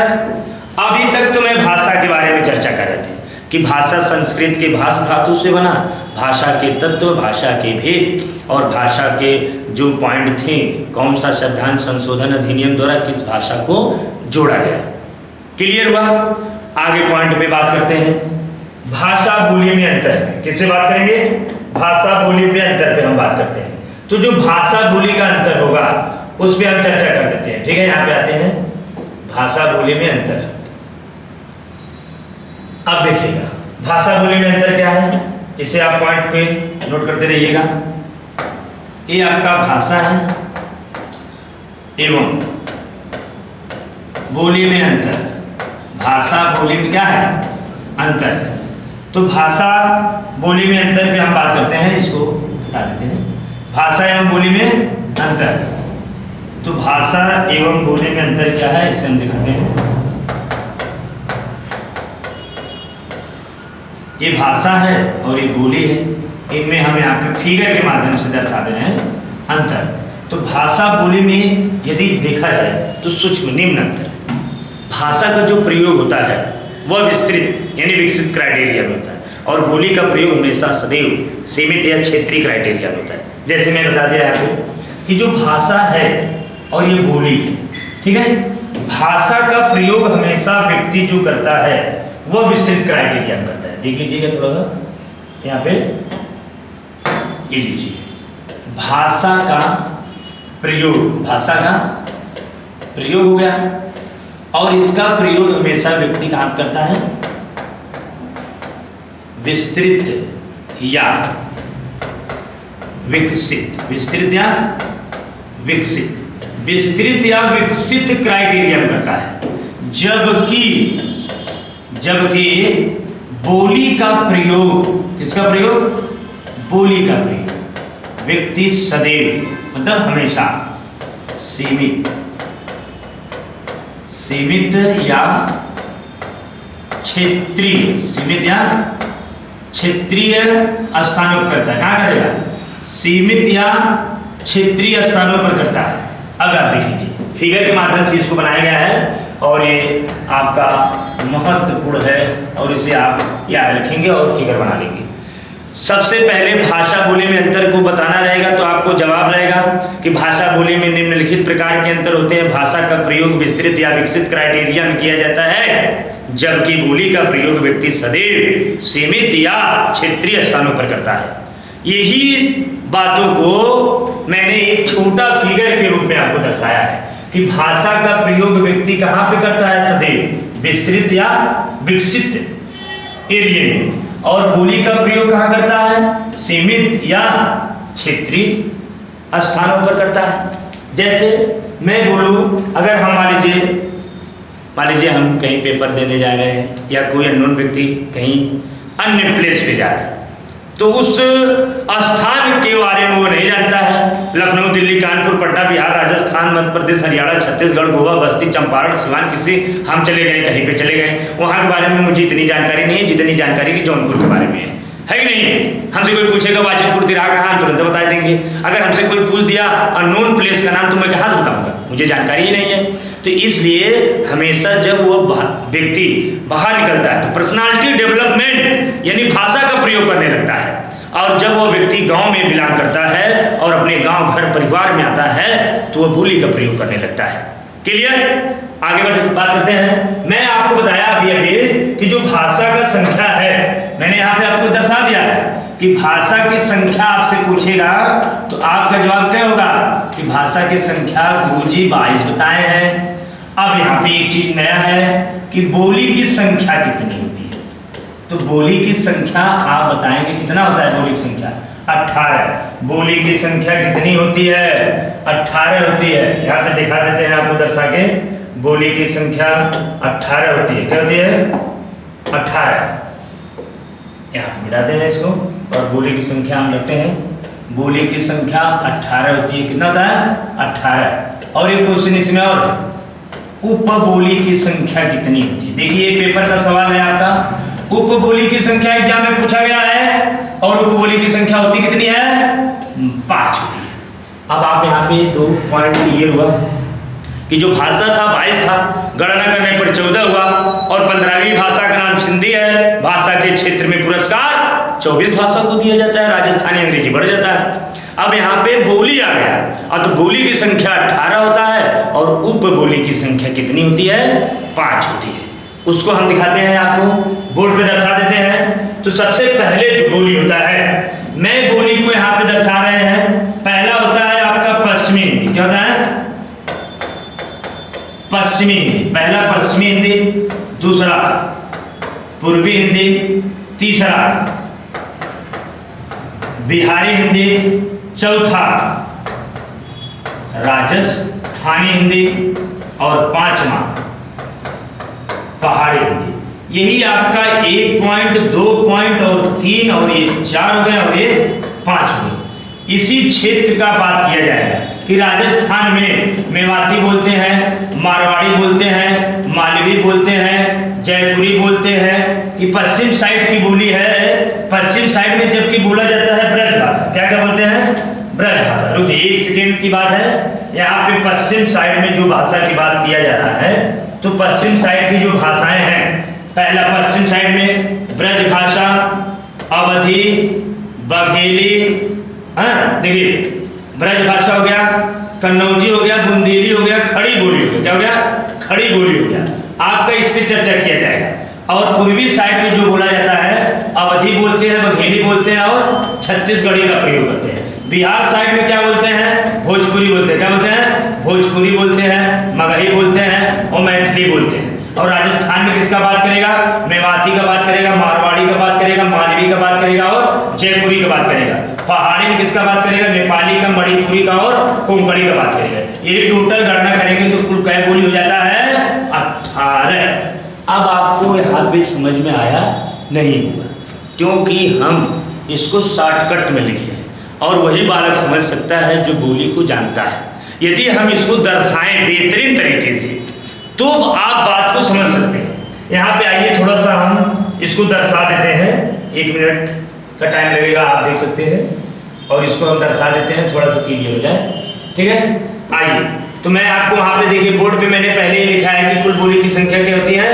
Speaker 1: अभी तक तो मैं भाषा के बारे में चर्चा कर रहे थे कि भाषा संस्कृत के भाष धातु से बना, भाषा के तत्व, भाषा के भेद और भाषा के जो पॉइंट थे, कौन सा संविधान संशोधन अधिनियम द्वारा किस भाषा को जोड़ा गया। क्लियर हुआ? आगे पॉइंट पे बात करते हैं। भाषा बोली में अंतर। किस पे बात करेंगे? भाषा बोली पे अंतर पे हम बात करते हैं। तो जो भाषा बोली का अंतर होगा उस पे हम चर्चा कर देते हैं, ठीक है? यहाँ पे आते हैं भाषा बोली में अंतर। अब देखिएगा भाषा बोली में अंतर क्या है, इसे आप पॉइंट पे नोट करते रहिएगा। ये आपका भाषा है एवं बोली में अंतर। भाषा बोली में क्या है? अंतर। तो भाषा बोली में अंतर पे हम बात करते हैं, इसको हटा देते हैं। भाषा एवं बोली में अंतर। तो भाषा एवं बोली में अंतर क्या है, इसे हम दिखाते हैं। ये भाषा है और ये बोली है, इनमें हम यहाँ पे फिगर के माध्यम से दर्शा दे रहे हैं अंतर। तो भाषा बोली में यदि देखा जाए तो सूक्ष्म निम्न अंतर है। भाषा का जो प्रयोग होता है वह विस्तृत यानी विकसित क्राइटेरिया में होता है, और बोली का प्रयोग हमेशा सदैव सीमित या क्षेत्रीय क्राइटेरिया में होता है। जैसे मैं बता दिया आपको कि जो भाषा है और ये बोली, ठीक है, भाषा का प्रयोग हमेशा व्यक्ति जो करता है वह विस्तृत क्राइटेरिया में करता है। देख लीजिएगा थोड़ा सा यहाँ पे, ये लीजिए भाषा का प्रयोग, भाषा का प्रयोग हो गया, और इसका प्रयोग हमेशा व्यक्ति कहाँ करता है, विस्तृत या विकसित, विस्तृत या विकसित, विस्तृत या विकसित क्राइटेरिया में करता है। जबकि बोली का प्रयोग, किसका प्रयोग, बोली का प्रयोग व्यक्ति सदैव मतलब हमेशा सीमित या क्षेत्रीय, सीमित या क्षेत्रीय स्थानों पर करता है। कहाँ करेगा, सीमित या क्षेत्रीय स्थानों पर करता है। अब आप देख लीजिए फिगर के माध्यम से इसको बनाया गया है, और ये आपका महत्वपूर्ण है और इसे आप याद रखेंगे और फिगर बना लेंगे। सबसे पहले भाषा बोली में अंतर को बताना रहेगा, तो आपको जवाब रहेगा कि भाषा बोली में निम्नलिखित प्रकार के अंतर होते हैं। भाषा का प्रयोग विस्तृत या विकसित क्राइटेरिया में किया जाता है, जबकि बोली का प्रयोग व्यक्ति सदैव सीमित या क्षेत्रीय स्थानों पर करता है। यही बातों को मैंने एक छोटा फिगर के रूप में आपको दर्शाया है कि भाषा का प्रयोग व्यक्ति कहाँ पे करता है, सदैव विस्तृत या विकसित एरिया में, और बोली का प्रयोग कहाँ करता है, सीमित या क्षेत्रीय स्थानों पर करता है। जैसे मैं बोलूँ, अगर हम मान लीजिए हम कहीं पेपर देने जा रहे हैं, या कोई अननोन व्यक्ति कहीं अन्य प्लेस पे जा रहा है, तो उस स्थान के बारे में वो नहीं जानता है। लखनऊ, दिल्ली, कानपुर, पटना, बिहार, राजस्थान, मध्य प्रदेश, हरियाणा, छत्तीसगढ़, गोवा, बस्ती, चंपारण, सिवान, किसी हम चले गए, कहीं पे चले गए, वहाँ के बारे में मुझे इतनी जानकारी नहीं है जितनी जानकारी की जौनपुर के बारे में है कि नहीं। हमसे कोई पूछेगा वाजिदपुर तिराहा कहाँ, तुरंत बता देंगे। अगर हमसे कोई पूछ दिया अननोन प्लेस का नाम, तो मैं कहाँ से बताऊँगा, मुझे जानकारी ही नहीं है। तो इसलिए हमेशा जब वो व्यक्ति बाहर निकलता है तो पर्सनालिटी डेवलपमेंट यानी भाषा का प्रयोग करने लगता है, और जब वो व्यक्ति गांव में बिलोंग करता है और अपने गांव घर परिवार में आता है तो वो बोली का प्रयोग करने लगता है। क्लियर, आगे बढ़ बात करते हैं। मैं आपको बताया अभी कि जो भाषा का संख्या है, मैंने यहाँ पे आपको दर्शा दिया है कि भाषा की संख्या आपसे पूछेगा तो आपका जवाब क्या होगा कि भाषा की संख्या गुरुजी 22 बताए हैं। अब यहाँ पे एक चीज नया है कि बोली की संख्या कितनी होती है, तो बोली की संख्या आप बताएंगे कितना होता है। बोली की संख्या 18, बोली की संख्या कितनी होती है, 18 होती है। यहाँ पे दिखा देते हैं आपको दर्शा के, बोली की संख्या 18 होती है। क्या होती है, 18। यहाँ पे मिलाते हैं इसको, और बोली की संख्या हम रखते हैं, बोली की संख्या 18 होती है। कितना होता है, 18। और एक क्वेश्चन इसमें और, उपबोली की संख्या कितनी होती है। देखिए ये पेपर का सवाल है आपका, उपबोली की संख्या एग्जाम में पूछा गया है, और उपबोली की संख्या होती कितनी है, 5 होती है। अब आप यहाँ पे 2 पॉइंट क्लियर हुआ कि जो भाषा था 22 था, गणना करने पर 14 हुआ, और 15वीं भाषा का नाम सिंधी है। भाषा के क्षेत्र में पुरस्कार 24 भाषा को दिया जाता है, राजस्थानी अंग्रेजी बढ़ जाता है। अब यहाँ पे बोली आ गया, अब तो बोली की संख्या 18 होता है, और उपबोली की संख्या कितनी होती है, 5 होती है। उसको हम दिखाते हैं, आपको बोर्ड पे दर्शा देते हैं। तो सबसे पहले जो बोली होता है, मैं बोली को यहाँ पे दर्शा रहे हैं। पहला होता है आपका पश्चिमी हिंदी। क्या होता है, पश्चिमी हिंदी। पहला पश्चिमी हिंदी, दूसरा पूर्वी हिंदी, तीसरा बिहारी हिंदी, चौथा राजस्थानी हिंदी, और 5वां पहाड़ी हिंदी। यही आपका 1 पॉइंट, 2 पॉइंट और 3, और ये 4 हो गए, और ये 5 हो गए। इसी क्षेत्र का बात किया जाएगा कि राजस्थान में मेवाती बोलते हैं, मारवाड़ी बोलते हैं, मालवी बोलते हैं, जयपुरी बोलते हैं, कि पश्चिम साइड की बोली है, पश्चिम साइड में जबकि बोला जाता है ब्रज भाषा, क्या क्या बोलते हैं, ब्रज भाषा। रुकिए एक सेकेंड की बात है, यहाँ पे पश्चिम साइड में जो भाषा की बात किया जा रहा है, तो पश्चिम साइड की जो भाषाएं हैं, पहला पश्चिम साइड में ब्रज भाषा, अवधी, बघेली, हाँ देखिए ब्रज भाषा हो गया, कन्नौजी हो गया, बुंदेली हो गया, खड़ी बोली हो गया, क्या हो गया, खड़ी बोली हो गया। आपका इस पे चर्चा किया जाएगा। और पूर्वी साइड में जो बोला जाता है, अवधी बोलते हैं, बघेली बोलते हैं और छत्तीसगढ़ी का प्रयोग करते हैं। बिहार साइड में क्या बोलते हैं, भोजपुरी बोलते हैं, क्या बोलते हैं, भोजपुरी बोलते हैं, मगही बोलते हैं और मैथिली बोलते हैं। और राजस्थान में किसका बात करेगा, मेवाती का बात करेगा, मारवाड़ी का बात करेगा, मालवी का बात करेगा और जयपुरी का बात करेगा। पहाड़ी में किसका बात करेगा, नेपाली का, मणिपुरी का और कोंकणी का बात करेगा। ये टोटल गणना करेंगे तो कुल कै बोली हो जाता है, 18। अब आपको यहाँ पे समझ में आया नहीं होगा, क्योंकि हम इसको शॉर्टकट में लिखे हैं और वही बालक समझ सकता है जो बोली को जानता है। यदि हम इसको दर्शाएं बेहतरीन तरीके से तो आप बात को समझ सकते हैं। यहाँ पे आइए थोड़ा सा हम इसको दर्शा देते हैं, 1 मिनट का टाइम लगेगा, आप देख सकते हैं। और इसको हम दर्शा देते हैं, थोड़ा सा क्लियर हो जाए, ठीक है। आइए तो मैं आपको वहाँ पे देखिए बोर्ड पे मैंने पहले ही लिखा है कि कुल बोली की संख्या क्या होती है,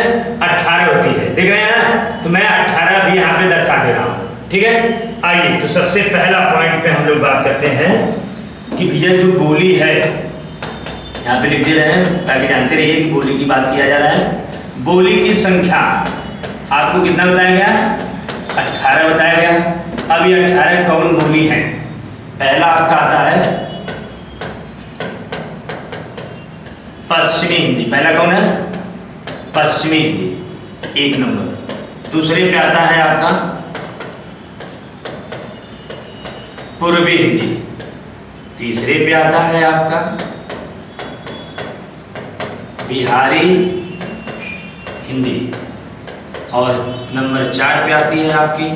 Speaker 1: 18 होती है, देख रहे हैं ना। तो मैं 18 भी यहाँ पे दर्शा दे रहा हूँ, ठीक है। आइए तो सबसे पहला पॉइंट पे हम लोग बात करते हैं कि भैया जो बोली है, यहाँ पे लिख दे रहे हैं ताकि जानते रहिए कि बोली की बात किया जा रहा है। बोली की संख्या आपको कितना बताया गया, 18 बताया गया। अब ये 18 कौन बोली है, पहला आपका आता है पश्चिमी हिंदी, पहला कौन है, पश्चिमी हिंदी 1 नंबर। दूसरे पे आता है आपका पूर्वी हिंदी, तीसरे पे आता है आपका बिहारी हिंदी और नंबर 4 पे आती है आपकी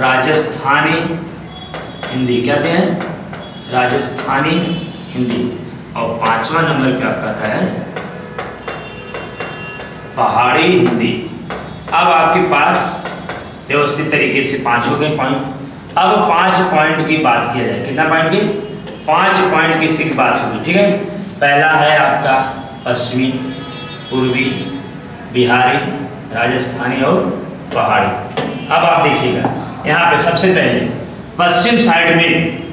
Speaker 1: राजस्थानी हिंदी, क्या कहते हैं, राजस्थानी हिंदी। और 5वां नंबर पे आपका आता है पहाड़ी हिंदी। अब आपके पास व्यवस्थित तरीके से 5 हो गए पॉइंट। अब 5 पॉइंट की बात किया जाए, कितना पॉइंट की, 5 पॉइंट की सिर्फ बात होगी, ठीक है। पहला है आपका पश्चिमी, पूर्वी, बिहारी, राजस्थानी और पहाड़ी। अब आप देखिएगा यहाँ पे सबसे पहले पश्चिम साइड में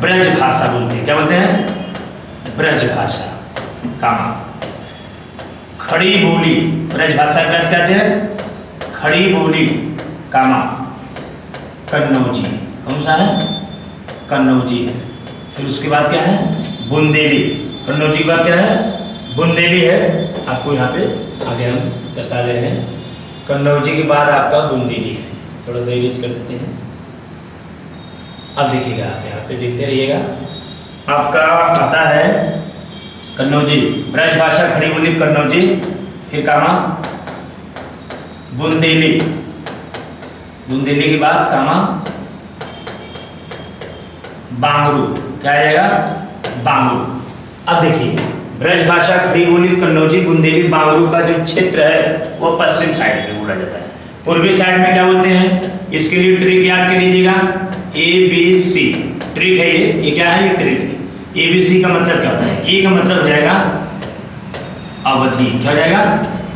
Speaker 1: ब्रज भाषा बोलते हैं, क्या बोलते हैं, ब्रज भाषा, कामा खड़ी बोली। ब्रज भाषा का क्या कहते हैं, खड़ी बोली, कामा कन्नौजी, कौन सा है, कन्नौजी है। फिर उसके बाद क्या है, बुंदेली। कन्नौजी के बाद क्या है, बुंदेली है। आपको यहाँ पे आगे हम दर्शा दे रहे हैं, कन्नौजी के बाद आपका बुंदेली है। थोड़ा सा एरिज कर देते हैं। अब देखिएगा आप यहाँ पे देखते रहिएगा, आपका आता है कन्नौजी, ब्रज भाषा, खड़ी बोली, कन्नौजी, फिर कामा बुंदेली, बुंदेली के बाद कामा बांगरू, क्या आ जाएगा, बांगरू। अब देखिए ब्रज भाषा, खड़ी बोली, कन्नौजी, बुंदेली, बांगरू का जो क्षेत्र है वो पश्चिम साइड पे बोला जाता है। पूर्वी साइड में क्या बोलते हैं, इसके लिए ट्रिक याद कर लीजिएगा, ABC ट्रिक है ये क्या है, ये ट्रिक है। ABC का मतलब क्या होता है, A का मतलब हो जाएगा अवधि, क्या हो जाएगा,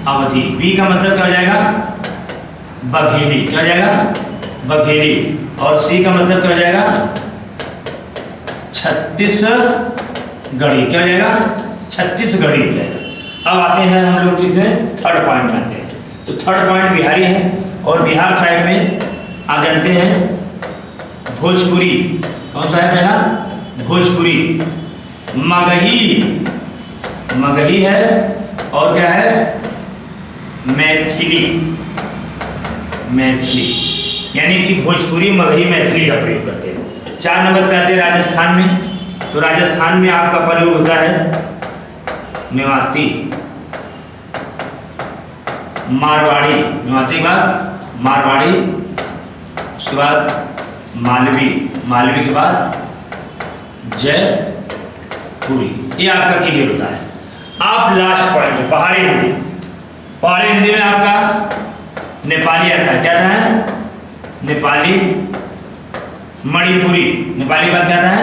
Speaker 1: अवधि। B का मतलब क्या हो जाएगा, बघेली, क्या हो जाएगा, बघेली। और C का मतलब क्या हो जाएगा, छत्तीसगढ़ी, क्या हो जाएगा, छत्तीसगढ़ी हो जाएगा। अब आते हैं हम लोग कितने, 3rd पॉइंट में आते हैं। तो 3rd पॉइंट बिहारी है, और बिहार साइड में आप जानते हैं भोजपुरी, कौन सा है पहला, भोजपुरी। मगही, मगही है, और क्या है, मैथिली, मैथिली, यानी कि भोजपुरी, मगही, मैथिली का प्रयोग करते हैं। 4 नंबर पे आते हैं राजस्थान में। तो राजस्थान में आपका प्रयोग होता है मेवाती, मारवाड़ी, मेवाती के बाद मारवाड़ी, उसके बाद मालवी, मालवी के बाद जयपुरी। ये आपका क्लियर होता है। आप लास्ट पॉइंट पे पहाड़ी हिंदी। पहाड़ी हिंदी में आपका नेपाली आता है, क्या आता है? नेपाली, मणिपुरी। नेपाली बात क्या आता है?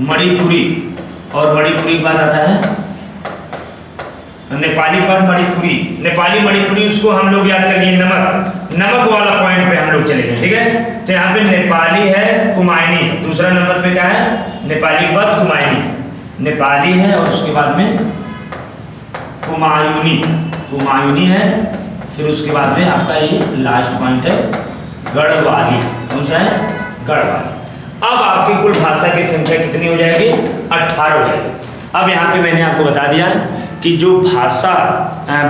Speaker 1: मणिपुरी। और मणिपुरी की बात आता है नेपाली पर मणिपुरी। नेपाली मणिपुरी उसको हम लोग याद कर लिए नमक। नमक वाला पॉइंट पे हम लोग चलेंगे, ठीक है। तो यहाँ पे नेपाली है, कुमायूनी है। दूसरा नंबर पे क्या है? नेपाली पर कुमायूनी है। नेपाली है और उसके बाद में कुमायूनी, कुमायूनी है। फिर उसके बाद में आपका ये लास्ट पॉइंट है गढ़वाली। कौन सा है? गढ़वाली। अब आपकी कुल भाषा की संख्या कितनी हो जाएगी? 18 हो जाएगी। अब यहाँ पे मैंने आपको बता दिया कि जो भाषा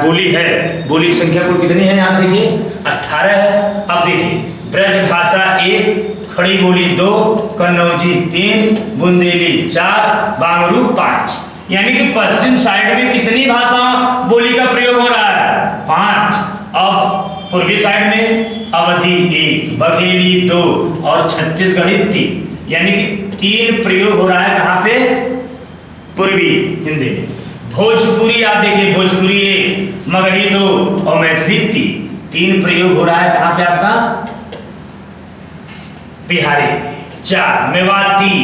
Speaker 1: बोली है, बोली की संख्या कुल कितनी है? यहाँ देखिए 18 है। अब देखिए ब्रज भाषा 1, खड़ी बोली 2, कन्नौजी 3, बुंदेली 4, बांगरू 5। यानी कि पश्चिम साइड में कितनी भाषा बोली का प्रयोग हो रहा है? 5। अब पूर्वी साइड में अवधी 1, बघेली 2 और छत्तीसगढ़ी 3। यानी कि 3 प्रयोग हो रहा है कहाँ पे? पूर्वी हिंदी में। भोजपुरी आप देखिए, भोजपुरी 1, मगही 2 और मैथिली 3 प्रयोग हो रहा है कहाँ पे आपका? बिहारी 4, मेवाती,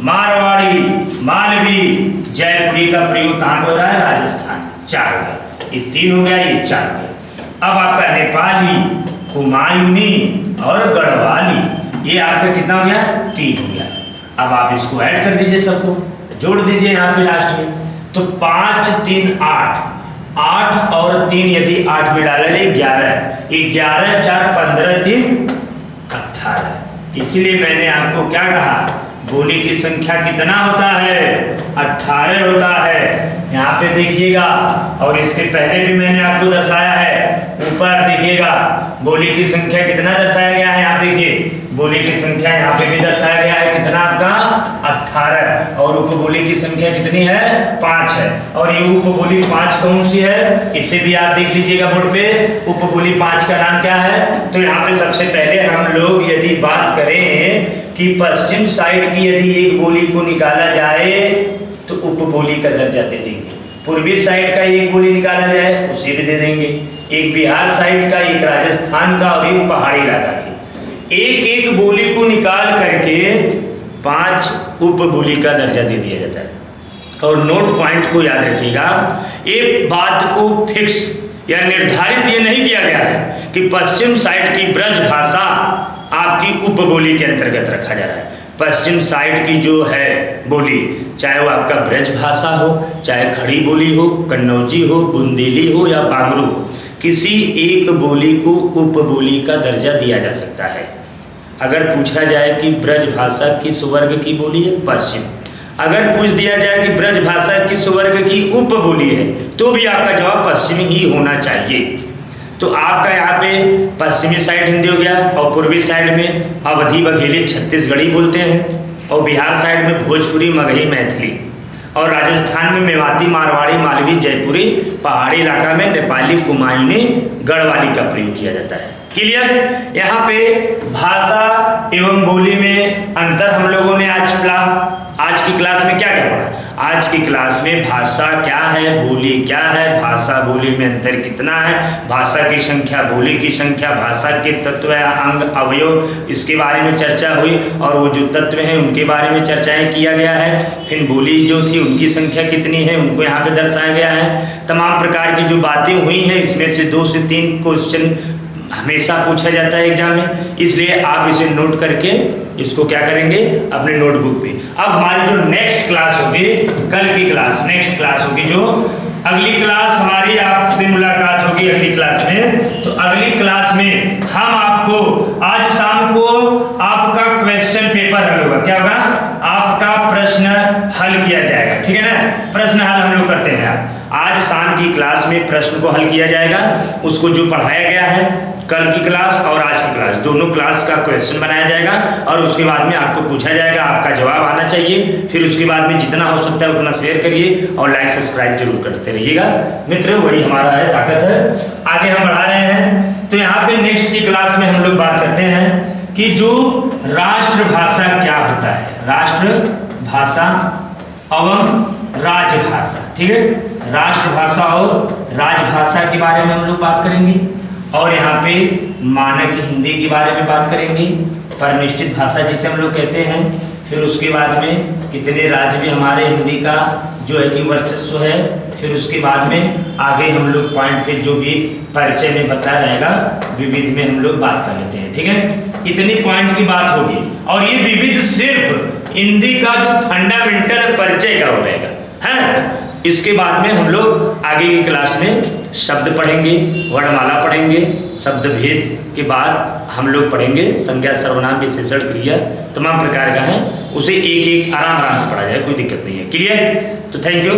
Speaker 1: मारवाड़ी, मालवी, जयपुरी का प्रयोग कहाँ पे हो रहा है? राजस्थान 4 हो गया। ये 3 हो गया, ये 4 हो गया। अब आपका नेपाली, कुमायूनी और गढ़वाली, ये आपका कितना हो गया? 3 हो गया। अब आप इसको ऐड कर दीजिए, सबको जोड़ दीजिए यहाँ पे लास्ट में। तो 5, 3, 8, 8 और 3 यदि 8 में डाला जाए 11, 11, 4, 15, 3, 18। इसीलिए मैंने आपको क्या कहा? बोली की संख्या कितना होता है? 18 होता है। यहाँ पे देखिएगा, और इसके पहले भी मैंने आपको दर्शाया है। ऊपर देखिएगा बोली की संख्या कितना दर्शाया गया है। आप देखिए बोली की संख्या यहाँ पे भी दर्शाया गया है कितना आपका? 18। और उपबोली की संख्या कितनी है? 5 है। और ये उपबोली 5 कौन सी है? इसे भी आप देख लीजिएगा बोर्ड पे। उपबोली 5 का नाम क्या है? तो यहाँ पे सबसे पहले हम लोग यदि बात करें कि पश्चिम साइड की यदि एक बोली को निकाला जाए तो उपबोली का दर्जा दे देंगे। पूर्वी साइड का एक बोली निकाला जाए उसे भी दे देंगे। एक बिहार साइड का, एक राजस्थान का और एक पहाड़ी इलाका की। एक एक बोली को निकाल करके 5 उपबोली का दर्जा दे दिया जाता है। और नोट पॉइंट को याद रखिएगा, एक बात को फिक्स या निर्धारित ये नहीं किया गया है कि पश्चिम साइड की ब्रज भाषा आपकी उपबोली के अंतर्गत रखा जा रहा है। पश्चिम साइड की जो है बोली, चाहे वो आपका ब्रज भाषा हो, चाहे खड़ी बोली हो, कन्नौजी हो, बुंदेली हो या बांगरू हो, किसी एक बोली को उपबोली का दर्जा दिया जा सकता है। अगर पूछा जाए कि ब्रज भाषा किस वर्ग की बोली है? पश्चिम। अगर पूछ दिया जाए कि ब्रज भाषा किस वर्ग की उपबोली है, तो भी आपका जवाब पश्चिमी ही होना चाहिए। तो आपका यहाँ पे पश्चिमी साइड हिंदी हो गया, और पूर्वी साइड में अवधी, बघेली, छत्तीसगढ़ी बोलते हैं, और बिहार साइड में भोजपुरी, मगही, मैथिली, और राजस्थान में मेवाती, मारवाड़ी, मालवी, जयपुरी, पहाड़ी इलाका में नेपाली, कुमायूनी, गढ़वाली का प्रयोग किया जाता है। क्लियर? यहाँ पे भाषा एवं बोली में अंतर हम लोगों ने आज की क्लास में क्या क्या पढ़ा? आज की क्लास में भाषा क्या है, बोली क्या है, भाषा बोली में अंतर कितना है, भाषा की संख्या, बोली की संख्या, भाषा के तत्व या अंग, अवयव, इसके बारे में चर्चा हुई, और वो जो तत्व हैं उनके बारे में चर्चाएं किया गया है। फिर बोली जो थी उनकी संख्या कितनी है उनको यहाँ पे दर्शाया गया है। तमाम प्रकार की जो बातें हुई हैं इसमें से 2 से 3 क्वेश्चन हमेशा पूछा जाता है एग्जाम में, इसलिए आप इसे नोट करके इसको क्या करेंगे अपने नोटबुक पे। अब हमारी जो नेक्स्ट क्लास होगी, कल की क्लास, नेक्स्ट क्लास होगी, जो अगली क्लास हमारी आपसे मुलाकात होगी अगली क्लास में। तो अगली क्लास में हम आपको आज शाम को आपका क्वेश्चन पेपर हल होगा। क्या होगा? आपका प्रश्न हल किया जाएगा, ठीक है ना? प्रश्न हल हम लोग करते हैं आज शाम की क्लास में प्रश्न को हल किया जाएगा। उसको जो पढ़ाया गया है कल की क्लास और आज की क्लास, दोनों क्लास का क्वेश्चन बनाया जाएगा, और उसके बाद में आपको पूछा जाएगा, आपका जवाब आना चाहिए। फिर उसके बाद में जितना हो सकता है उतना शेयर करिए और लाइक सब्सक्राइब जरूर करते रहिएगा मित्र, वही हमारा है ताकत है। आगे हम बढ़ा रहे हैं, तो यहाँ पे नेक्स्ट की क्लास में हम लोग बात करते हैं कि जो राष्ट्रभाषा क्या होता है, राष्ट्रभाषा एवं राजभाषा, ठीक है। राष्ट्रभाषा और राजभाषा के बारे में हम लोग बात करेंगे, और यहाँ पे मानक हिंदी के बारे में बात करेंगे, परिनिष्ठित भाषा जिसे हम लोग कहते हैं। फिर उसके बाद में कितने राज्य में हमारे हिंदी का जो है कि वर्चस्व है। फिर उसके बाद में आगे हम लोग पॉइंट पे जो भी परिचय में बताया रहेगा विविध में हम लोग बात कर लेते हैं, ठीक है। इतनी पॉइंट की बात होगी, और ये विविध सिर्फ हिंदी का जो फंडामेंटल परिचय का हो रहेगा, है। इसके बाद में हम लोग आगे की क्लास में शब्द पढ़ेंगे, वर्णमाला पढ़ेंगे, शब्द भेद के बाद हम लोग पढ़ेंगे संज्ञा, सर्वनाम, विशेषण, क्रिया, तमाम प्रकार का है, उसे एक एक आराम से पढ़ा जाए, कोई दिक्कत नहीं है। क्लियर? तो थैंक यू।